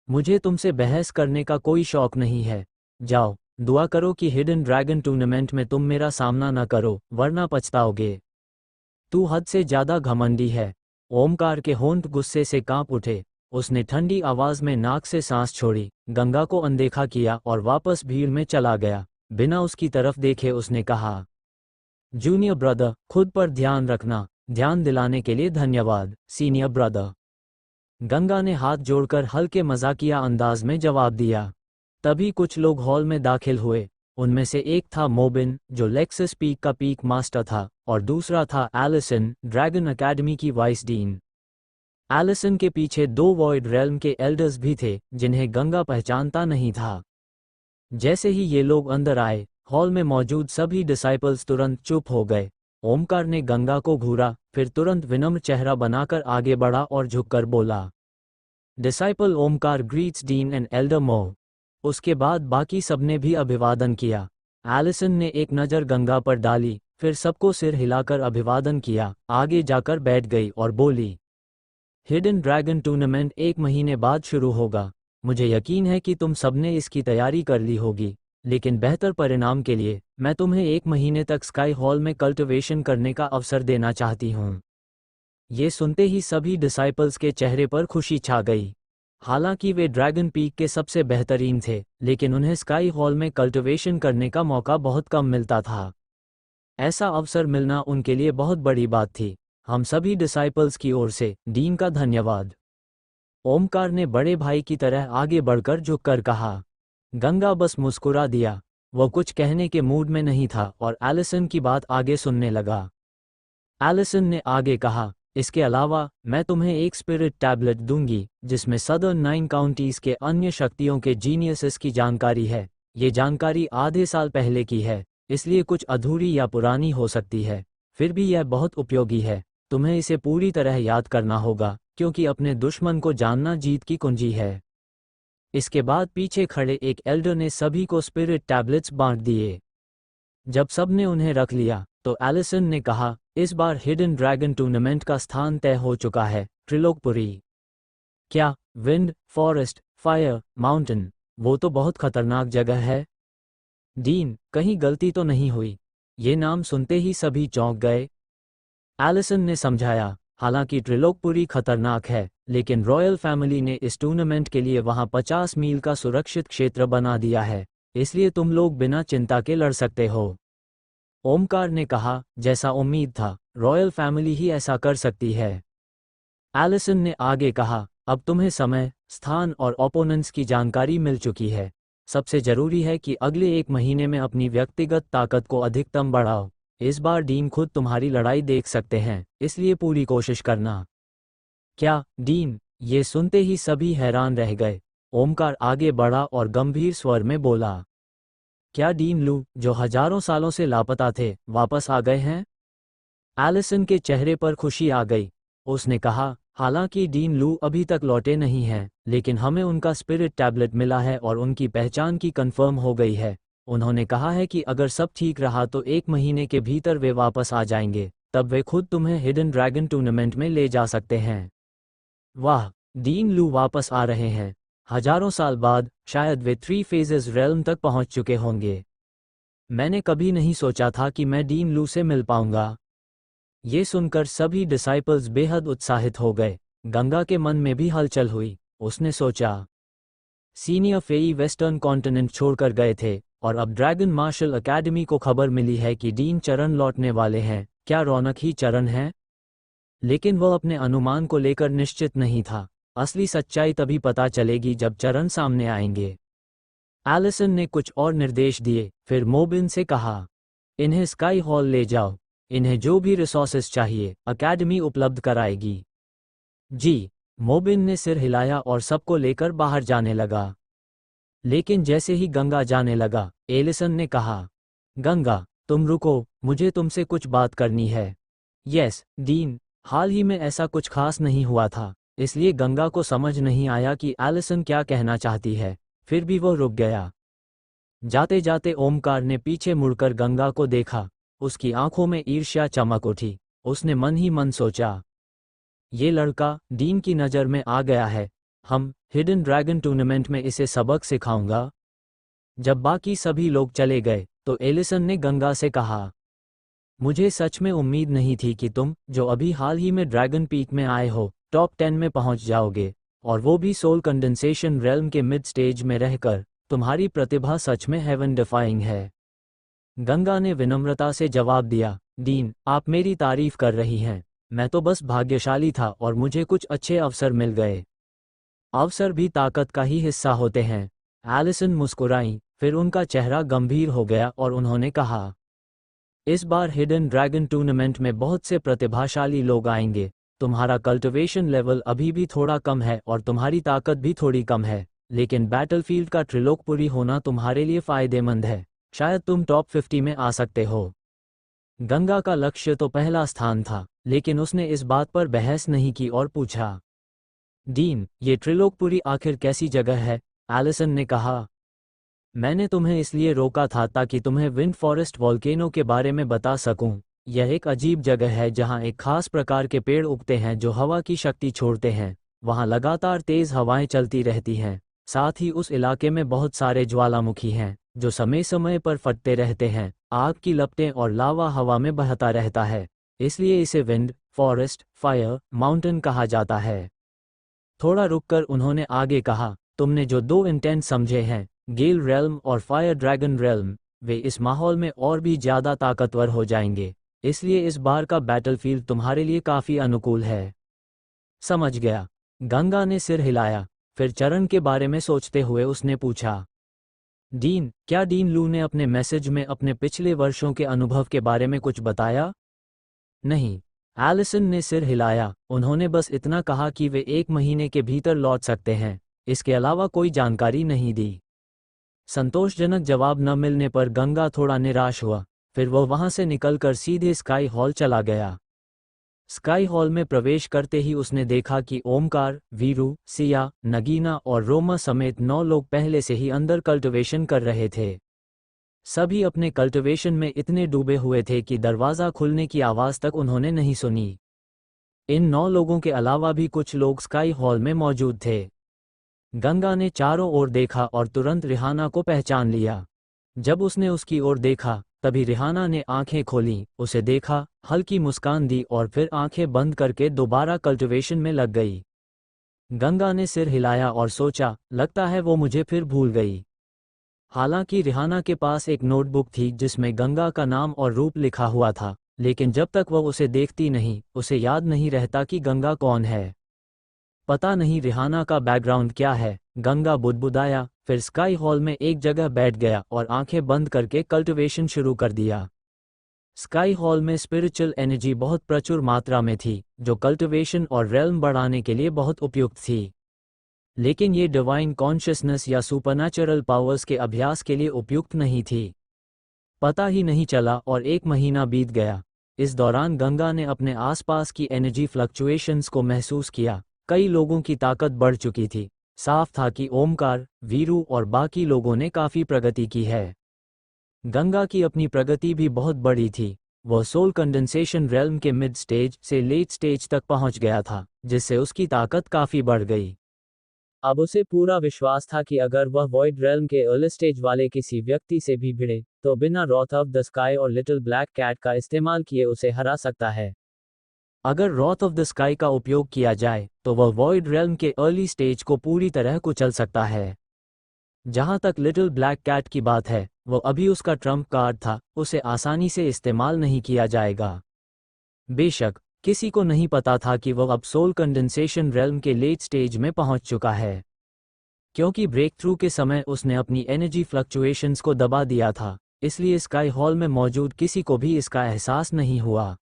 मुझे तुमसे बहस करने का कोई शौक नहीं है। जाओ, दुआ करो कि हिडन ड्रैगन टूर्नामेंट में तुम मेरा सामना न करो, वरना पछताओगे। तू हद से ज्यादा घमंडी है। ओमकार के होंठ गुस्से से कांप उठे। उसने ठंडी आवाज में नाक से सांस छोड़ी, गंगा को अनदेखा किया और वापस भीड़ में चला गया। बिना उसकी तरफ देखे उसने कहा, जूनियर ब्रदर, खुद पर ध्यान रखना। ध्यान दिलाने के लिए धन्यवाद, सीनियर ब्रदर। गंगा ने हाथ जोड़कर हल्के मजाकिया अंदाज में जवाब दिया। तभी कुछ लोग हॉल में दाखिल हुए। उनमें से एक था मोबिन, जो लेक्सस पीक का पीक मास्टर था, और दूसरा था एलिसन, ड्रैगन अकेडमी की वाइस डीन। एलिसन के पीछे 2 वॉइड रेल्म के एल्डर्स भी थे, जिन्हें गंगा पहचानता नहीं था। जैसे ही ये लोग अंदर आए, हॉल में मौजूद सभी डिसाइपल्स तुरंत चुप हो गए। ओमकार ने गंगा को घूरा, फिर तुरंत विनम्र चेहरा बनाकर आगे बढ़ा और झुककर बोला, disciple Omkar greets dean and Elder मो। उसके बाद बाकी सबने भी अभिवादन किया। एलिसन ने एक नज़र गंगा पर डाली, फिर सबको सिर हिलाकर अभिवादन किया, आगे जाकर बैठ गई और बोली, हिडन ड्रैगन टूर्नामेंट 1 महीने बाद शुरू होगा। मुझे यकीन है कि तुम सबने इसकी तैयारी कर ली होगी, लेकिन बेहतर परिणाम के लिए मैं तुम्हें 1 महीने तक स्काई हॉल में कल्टिवेशन करने का अवसर देना चाहती हूँ। ये सुनते ही सभी डिसाइपल्स के चेहरे पर खुशी छा गई। हालांकि वे ड्रैगन पीक के सबसे बेहतरीन थे, लेकिन उन्हें स्काई हॉल में कल्टिवेशन करने का मौका बहुत कम मिलता था। ऐसा अवसर मिलना उनके लिए बहुत बड़ी बात थी। हम सभी डिसाइपल्स की ओर से डीन का धन्यवाद। ओमकार ने बड़े भाई की तरह आगे बढ़कर झुककर कहा। गंगा बस मुस्कुरा दिया। वह कुछ कहने के मूड में नहीं था और एलिसन की बात आगे सुनने लगा। एलिसन ने आगे कहा, इसके अलावा मैं तुम्हें एक स्पिरिट टैबलेट दूंगी, जिसमें सदर्न 9 काउंटीज के अन्य शक्तियों के जीनियसेस की जानकारी है। ये जानकारी आधे साल पहले की है, इसलिए कुछ अधूरी या पुरानी हो सकती है, फिर भी यह बहुत उपयोगी है। तुम्हें इसे पूरी तरह याद करना होगा, क्योंकि अपने दुश्मन को जानना जीत की कुंजी है। इसके बाद पीछे खड़े एक एल्डर ने सभी को स्पिरिट टैबलेट्स बांट दिए। जब सबने उन्हें रख लिया, तो एलिसन ने कहा, इस बार हिडन ड्रैगन टूर्नामेंट का स्थान तय हो चुका है, त्रिलोकपुरी। क्या? विंड, फॉरेस्ट, फायर, माउंटेन, वो तो बहुत खतरनाक जगह है। डीन, कहीं गलती तो नहीं हुई? ये नाम सुनते ही सभी चौंक गए। एलिसन ने समझाया, हालांकि त्रिलोकपुरी खतरनाक है, लेकिन रॉयल फैमिली ने इस टूर्नामेंट के लिए वहां 50 मील का सुरक्षित क्षेत्र बना दिया है, इसलिए तुम लोग बिना चिंता के लड़ सकते हो। ओमकार ने कहा, जैसा उम्मीद था, रॉयल फैमिली ही ऐसा कर सकती है। एलिसन ने आगे कहा, अब तुम्हें समय, स्थान और ओपोनेंट्स की जानकारी मिल चुकी है। सबसे जरूरी है कि अगले 1 महीने में अपनी व्यक्तिगत ताकत को अधिकतम बढ़ाओ। इस बार डीन खुद तुम्हारी लड़ाई देख सकते हैं, इसलिए पूरी कोशिश करना। क्या, डीन? ये सुनते ही सभी हैरान रह गए। ओमकार आगे बढ़ा और गंभीर स्वर में बोला, क्या डीन लू, जो हजारों सालों से लापता थे, वापस आ गए हैं? एलिसन के चेहरे पर खुशी आ गई। उसने कहा, हालांकि डीन लू अभी तक लौटे नहीं हैं, लेकिन हमें उनका स्पिरिट टैबलेट मिला है और उनकी पहचान की कंफर्म हो गई है। उन्होंने कहा है कि अगर सब ठीक रहा तो 1 महीने के भीतर वे वापस आ जाएंगे, तब वे खुद तुम्हें हिडन ड्रैगन टूर्नामेंट में ले जा सकते हैं। वाह, डीन लू वापस आ रहे हैं। हजारों साल बाद शायद वे 3 फेजेस रेल्म तक पहुंच चुके होंगे। मैंने कभी नहीं सोचा था कि मैं डीन लू से मिल पाऊंगा। ये सुनकर सभी डिसाइपल्स बेहद उत्साहित हो गए। गंगा के मन में भी हलचल हुई। उसने सोचा, सीनियर फेई वेस्टर्न कॉन्टिनेंट छोड़कर गए थे और अब ड्रैगन मार्शल एकेडमी को खबर मिली है कि डीन चरण लौटने वाले हैं। क्या रौनक ही चरण है। लेकिन वह अपने अनुमान को लेकर निश्चित नहीं था। असली सच्चाई तभी पता चलेगी जब चरण सामने आएंगे। एलिसन ने कुछ और निर्देश दिए, फिर मोबिन से कहा, इन्हें स्काई हॉल ले जाओ। इन्हें जो भी रिसोर्सेस चाहिए अकेडमी उपलब्ध कराएगी। जी। मोबिन ने सिर हिलाया और सबको लेकर बाहर जाने लगा। लेकिन जैसे ही गंगा जाने लगा, एलिसन ने कहा, गंगा तुम रुको, मुझे तुमसे कुछ बात करनी है। Yes dean. हाल ही में ऐसा कुछ खास नहीं हुआ था, इसलिए गंगा को समझ नहीं आया कि एलिसन क्या कहना चाहती है। फिर भी वो रुक गया। जाते जाते ओमकार ने पीछे मुड़कर गंगा को देखा। उसकी आंखों में ईर्ष्या चमक उठी। उसने मन ही मन सोचा, ये लड़का डीन की नज़र में आ गया है। हम हिडन ड्रैगन टूर्नामेंट में इसे सबक सिखाऊंगा। जब बाकी सभी लोग चले गए तो एलिसन ने गंगा से कहा, मुझे सच में उम्मीद नहीं थी कि तुम, जो अभी हाल ही में ड्रैगन पीक में आए हो, टॉप 10 में पहुंच जाओगे, और वो भी सोल कंडेंसेशन रेल्म के मिड स्टेज में रहकर। तुम्हारी प्रतिभा सच में हेवन डिफाइंग है। गंगा ने विनम्रता से जवाब दिया, डीन आप मेरी तारीफ कर रही हैं। मैं तो बस भाग्यशाली था और मुझे कुछ अच्छे अवसर मिल गए। अवसर भी ताकत का ही हिस्सा होते हैं। एलिसन मुस्कुराई, फिर उनका चेहरा गंभीर हो गया और उन्होंने कहा, इस बार हिडन ड्रैगन टूर्नामेंट में बहुत से प्रतिभाशाली लोग आएंगे। तुम्हारा कल्टिवेशन लेवल अभी भी थोड़ा कम है और तुम्हारी ताकत भी थोड़ी कम है, लेकिन बैटलफील्ड का त्रिलोकपुरी होना तुम्हारे लिए फायदेमंद है। शायद तुम टॉप 50 में आ सकते हो। गंगा का लक्ष्य तो पहला स्थान था, लेकिन उसने इस बात पर बहस नहीं की और पूछा, डीन ये त्रिलोकपुरी आखिर कैसी जगह है। एलिसन ने कहा, मैंने तुम्हें इसलिए रोका था ताकि तुम्हें विंड फॉरेस्ट वॉल्केनो के बारे में बता सकूं। यह एक अजीब जगह है जहां एक खास प्रकार के पेड़ उगते हैं जो हवा की शक्ति छोड़ते हैं। वहां लगातार तेज हवाएं चलती रहती हैं। साथ ही उस इलाके में बहुत सारे ज्वालामुखी हैं जो समय समय पर फटते रहते हैं। आग की लपटें और लावा हवा में बहता रहता है, इसलिए इसे विंड फॉरेस्ट फायर माउंटेन कहा जाता है। थोड़ा रुककर उन्होंने आगे कहा, तुमने जो दो इंटेंट समझे हैं, गेल रेल्म और फायर ड्रैगन रेल्म, वे इस माहौल में और भी ज़्यादा ताकतवर हो जाएंगे। इसलिए इस बार का बैटलफील्ड तुम्हारे लिए काफ़ी अनुकूल है। समझ गया। गंगा ने सिर हिलाया। फिर चरण के बारे में सोचते हुए उसने पूछा, डीन क्या डीन लू ने अपने मैसेज में अपने पिछले वर्षों के अनुभव के बारे में कुछ बताया। नहीं। एलिसन ने सिर हिलाया। उन्होंने बस इतना कहा कि वे 1 महीने के भीतर लौट सकते हैं। इसके अलावा कोई जानकारी नहीं दी। संतोषजनक जवाब न मिलने पर गंगा थोड़ा निराश हुआ। फिर वह वहां से निकलकर सीधे स्काई हॉल चला गया। स्काई हॉल में प्रवेश करते ही उसने देखा कि ओमकार, वीरू, सिया, नगीना और रोमा समेत 9 लोग पहले से ही अंदर कल्टिवेशन कर रहे थे। सभी अपने कल्टिवेशन में इतने डूबे हुए थे कि दरवाज़ा खुलने की आवाज़ तक उन्होंने नहीं सुनी। इन 9 लोगों के अलावा भी कुछ लोग स्काई हॉल में मौजूद थे। गंगा ने चारों ओर देखा और तुरंत रिहाना को पहचान लिया। जब उसने उसकी ओर देखा तभी रिहाना ने आंखें खोलीं, उसे देखा, हल्की मुस्कान दी और फिर आंखें बंद करके दोबारा कल्टिवेशन में लग गई। गंगा ने सिर हिलाया और सोचा, लगता है वो मुझे फिर भूल गई। हालांकि रिहाना के पास एक नोटबुक थी जिसमें गंगा का नाम और रूप लिखा हुआ था, लेकिन जब तक वह उसे देखती नहीं, उसे याद नहीं रहता कि गंगा कौन है। पता नहीं रिहाना का बैकग्राउंड क्या है, गंगा बुदबुदाया, फिर स्काई हॉल में एक जगह बैठ गया और आंखें बंद करके कल्टिवेशन शुरू कर दिया। स्काई हॉल में स्पिरिचुअल एनर्जी बहुत प्रचुर मात्रा में थी, जो कल्टिवेशन और रेल्म बढ़ाने के लिए बहुत उपयुक्त थी। लेकिन ये डिवाइन कॉन्शियसनेस या सुपरनैचुरल पावर्स के अभ्यास के लिए उपयुक्त नहीं थी। पता ही नहीं चला और 1 महीना बीत गया। इस दौरान गंगा ने अपने आसपास की एनर्जी फ्लक्चुएशंस को महसूस किया। कई लोगों की ताकत बढ़ चुकी थी। साफ था कि ओमकार, वीरू और बाकी लोगों ने काफ़ी प्रगति की है। गंगा की अपनी प्रगति भी बहुत बड़ी थी। वह सोल कंडेंसेशन रेल्म के मिड स्टेज से लेट स्टेज तक पहुंच गया था, जिससे उसकी ताकत काफ़ी बढ़ गई। अब उसे पूरा विश्वास था कि अगर वह वॉइड रेल्म के अर्ली स्टेज वाले किसी व्यक्ति से भी भिड़े, तो बिना रॉथ ऑफ द स्काई और लिटिल ब्लैक कैट का इस्तेमाल किए उसे हरा सकता है। अगर रॉथ ऑफ द स्काई का उपयोग किया जाए, तो वह वॉइड रेल्म के अर्ली स्टेज को पूरी तरह कुचल सकता है। जहां तक लिटिल ब्लैक कैट की बात है, वो अभी उसका ट्रम्प कार्ड था, उसे आसानी से इस्तेमाल नहीं किया जाएगा। बेशक किसी को नहीं पता था कि वो अब सोल कंडेंसेशन रेल्म के लेट स्टेज में पहुंच चुका है, क्योंकि ब्रेक थ्रू के समय उसने अपनी एनर्जी फ्लक्चुएशंस को दबा दिया था, इसलिए स्काई हॉल में मौजूद किसी को भी इसका एहसास नहीं हुआ।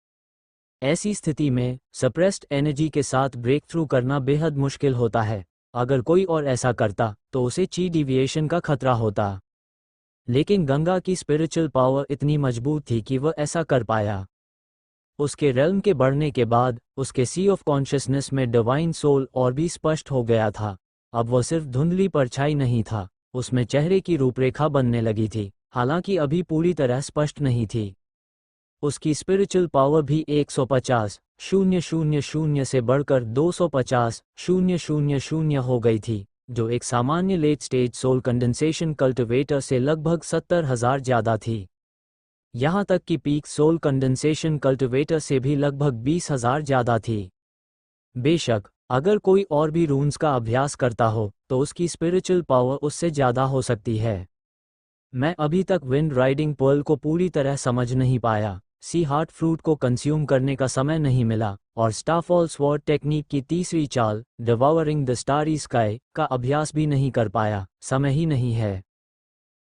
ऐसी स्थिति में सप्रेस्ड एनर्जी के साथ ब्रेक थ्रू करना बेहद मुश्किल होता है। अगर कोई और ऐसा करता तो उसे ची डिविएशन का खतरा होता, लेकिन गंगा की स्पिरिचुअल पावर इतनी मजबूत थी कि वह ऐसा कर पाया। उसके रेल्म के बढ़ने के बाद उसके सी ऑफ कॉन्शियसनेस में डिवाइन सोल और भी स्पष्ट हो गया था। अब वो सिर्फ धुंधली परछाई नहीं था, उसमें चेहरे की रूपरेखा बनने लगी थी, हालांकि अभी पूरी तरह स्पष्ट नहीं थी। उसकी स्पिरिचुअल पावर भी 150,000 से बढ़कर 250,000 हो गई थी, जो एक सामान्य late stage soul condensation cultivator से लगभग 70,000 ज़्यादा थी। यहाँ तक कि पीक सोल कंडेंसेशन कल्टिवेटर से भी लगभग 20,000 ज़्यादा थी। बेशक अगर कोई और भी रून्स का अभ्यास करता हो तो उसकी स्पिरिचुअल पावर उससे ज़्यादा हो सकती है। मैं अभी तक विंड राइडिंग पर्ल को पूरी तरह समझ नहीं पाया, सी हार्ट फ्रूट को कंज्यूम करने का समय नहीं मिला, और स्टारफॉल स्वॉर्ड टेक्निक की तीसरी चाल डिवावरिंग द स्टारी स्काई का अभ्यास भी नहीं कर पाया, समय ही नहीं है।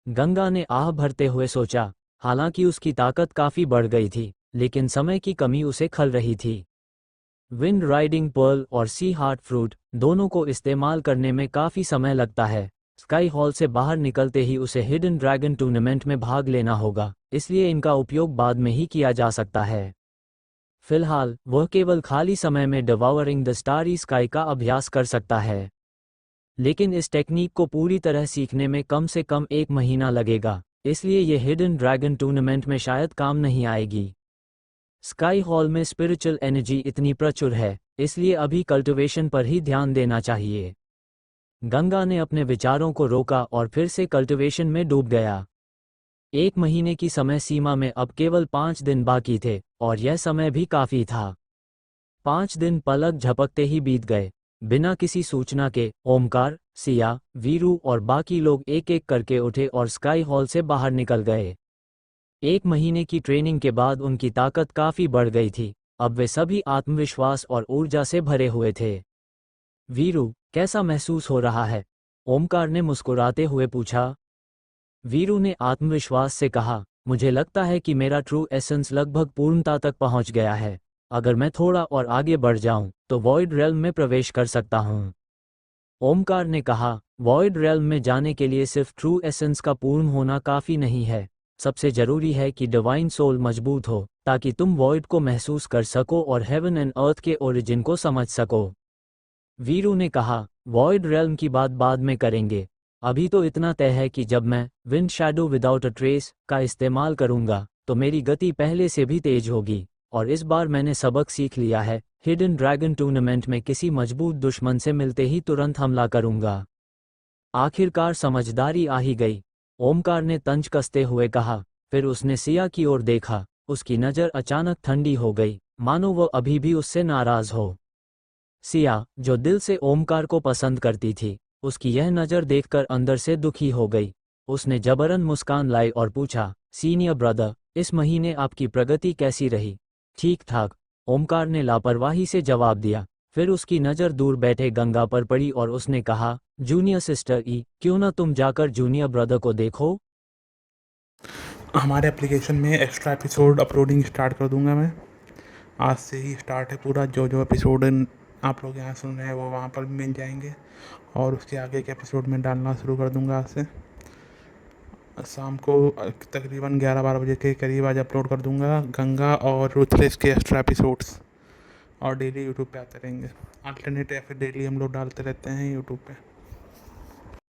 गंगा ने आह भरते हुए सोचा। हालांकि उसकी ताकत काफ़ी बढ़ गई थी, लेकिन समय की कमी उसे खल रही थी। विंड राइडिंग पर्ल और सी हार्ट फ्रूट दोनों को इस्तेमाल करने में काफ़ी समय लगता है। स्काई हॉल से बाहर निकलते ही उसे हिडन ड्रैगन टूर्नामेंट में भाग लेना होगा, इसलिए इनका उपयोग बाद में ही किया जा सकता है। फिलहाल वह केवल खाली समय में डिवावरिंग द स्टारी स्काई का अभ्यास कर सकता है, लेकिन इस टेक्निक को पूरी तरह सीखने में कम से कम 1 महीना लगेगा, इसलिए ये हिडन ड्रैगन टूर्नामेंट में शायद काम नहीं आएगी। स्काई हॉल में स्पिरिचुअल एनर्जी इतनी प्रचुर है, इसलिए अभी कल्टिवेशन पर ही ध्यान देना चाहिए। गंगा ने अपने विचारों को रोका और फिर से कल्टिवेशन में डूब गया। 1 महीने की समय सीमा में अब केवल 5 दिन बाकी थे, और यह समय भी काफ़ी था। 5 दिन पलक झपकते ही बीत गए। बिना किसी सूचना के ओमकार, सिया, वीरू और बाकी लोग एक एक करके उठे और स्काई हॉल से बाहर निकल गए। 1 महीने की ट्रेनिंग के बाद उनकी ताकत काफ़ी बढ़ गई थी, अब वे सभी आत्मविश्वास और ऊर्जा से भरे हुए थे। वीरू, कैसा महसूस हो रहा है? ओमकार ने मुस्कुराते हुए पूछा। वीरू ने आत्मविश्वास से कहा, मुझे लगता है कि मेरा ट्रू एसेंस लगभग पूर्णता तक पहुंच गया है। अगर मैं थोड़ा और आगे बढ़ जाऊं तो वॉइड रेल्म में प्रवेश कर सकता हूं। ओमकार ने कहा, वॉइड रेल्म में जाने के लिए सिर्फ ट्रू एसेंस का पूर्ण होना काफ़ी नहीं है, सबसे ज़रूरी है कि डिवाइन सोल मजबूत हो, ताकि तुम वॉइड को महसूस कर सको और हेवन एंड अर्थ के ओरिजिन को समझ सको। वीरू ने कहा, वॉइड रेल्म की बात बाद में करेंगे, अभी तो इतना तय है कि जब मैं wind shadow without a trace का इस्तेमाल करूंगा तो मेरी गति पहले से भी तेज होगी, और इस बार मैंने सबक सीख लिया है, हिडन ड्रैगन टूर्नामेंट में किसी मजबूत दुश्मन से मिलते ही तुरंत हमला करूंगा। आखिरकार समझदारी आ ही गई, ओमकार ने तंज कसते हुए कहा। फिर उसने सिया की ओर देखा, उसकी नज़र अचानक ठंडी हो गई, मानो वो अभी भी उससे नाराज हो। सिया, जो दिल से ओमकार को पसंद करती थी, उसकी यह नज़र देखकर अंदर से दुखी हो गई। उसने जबरन मुस्कान लाई और पूछा, सीनियर ब्रदर, इस महीने आपकी प्रगति कैसी रही? ठीक ठाक, ओमकार ने लापरवाही से जवाब दिया। फिर उसकी नज़र दूर बैठे गंगा पर पड़ी और उसने कहा, जूनियर सिस्टर ई, क्यों ना तुम जाकर जूनियर ब्रदर को देखो? हमारे एप्लीकेशन में एक्स्ट्रा एपिसोड अपलोडिंग स्टार्ट कर दूंगा मैं। आज से ही स्टार्ट है पूरा। जो जो एपिसोड आप लोग यहाँ सुन रहे हैं वो वहाँ पर भी मिल जाएंगे, और उसके आगे के एपिसोड में डालना शुरू कर दूंगा आज से। शाम को तकरीबन 11-12 बजे के करीब आज अपलोड कर दूंगा गंगा और रूथलेस के एक्स्ट्रा एपिसोड्स, और डेली यूट्यूब पे आते रहेंगे। अल्टरनेट या फिर डेली हम लोग डालते रहते हैं यूट्यूब पे।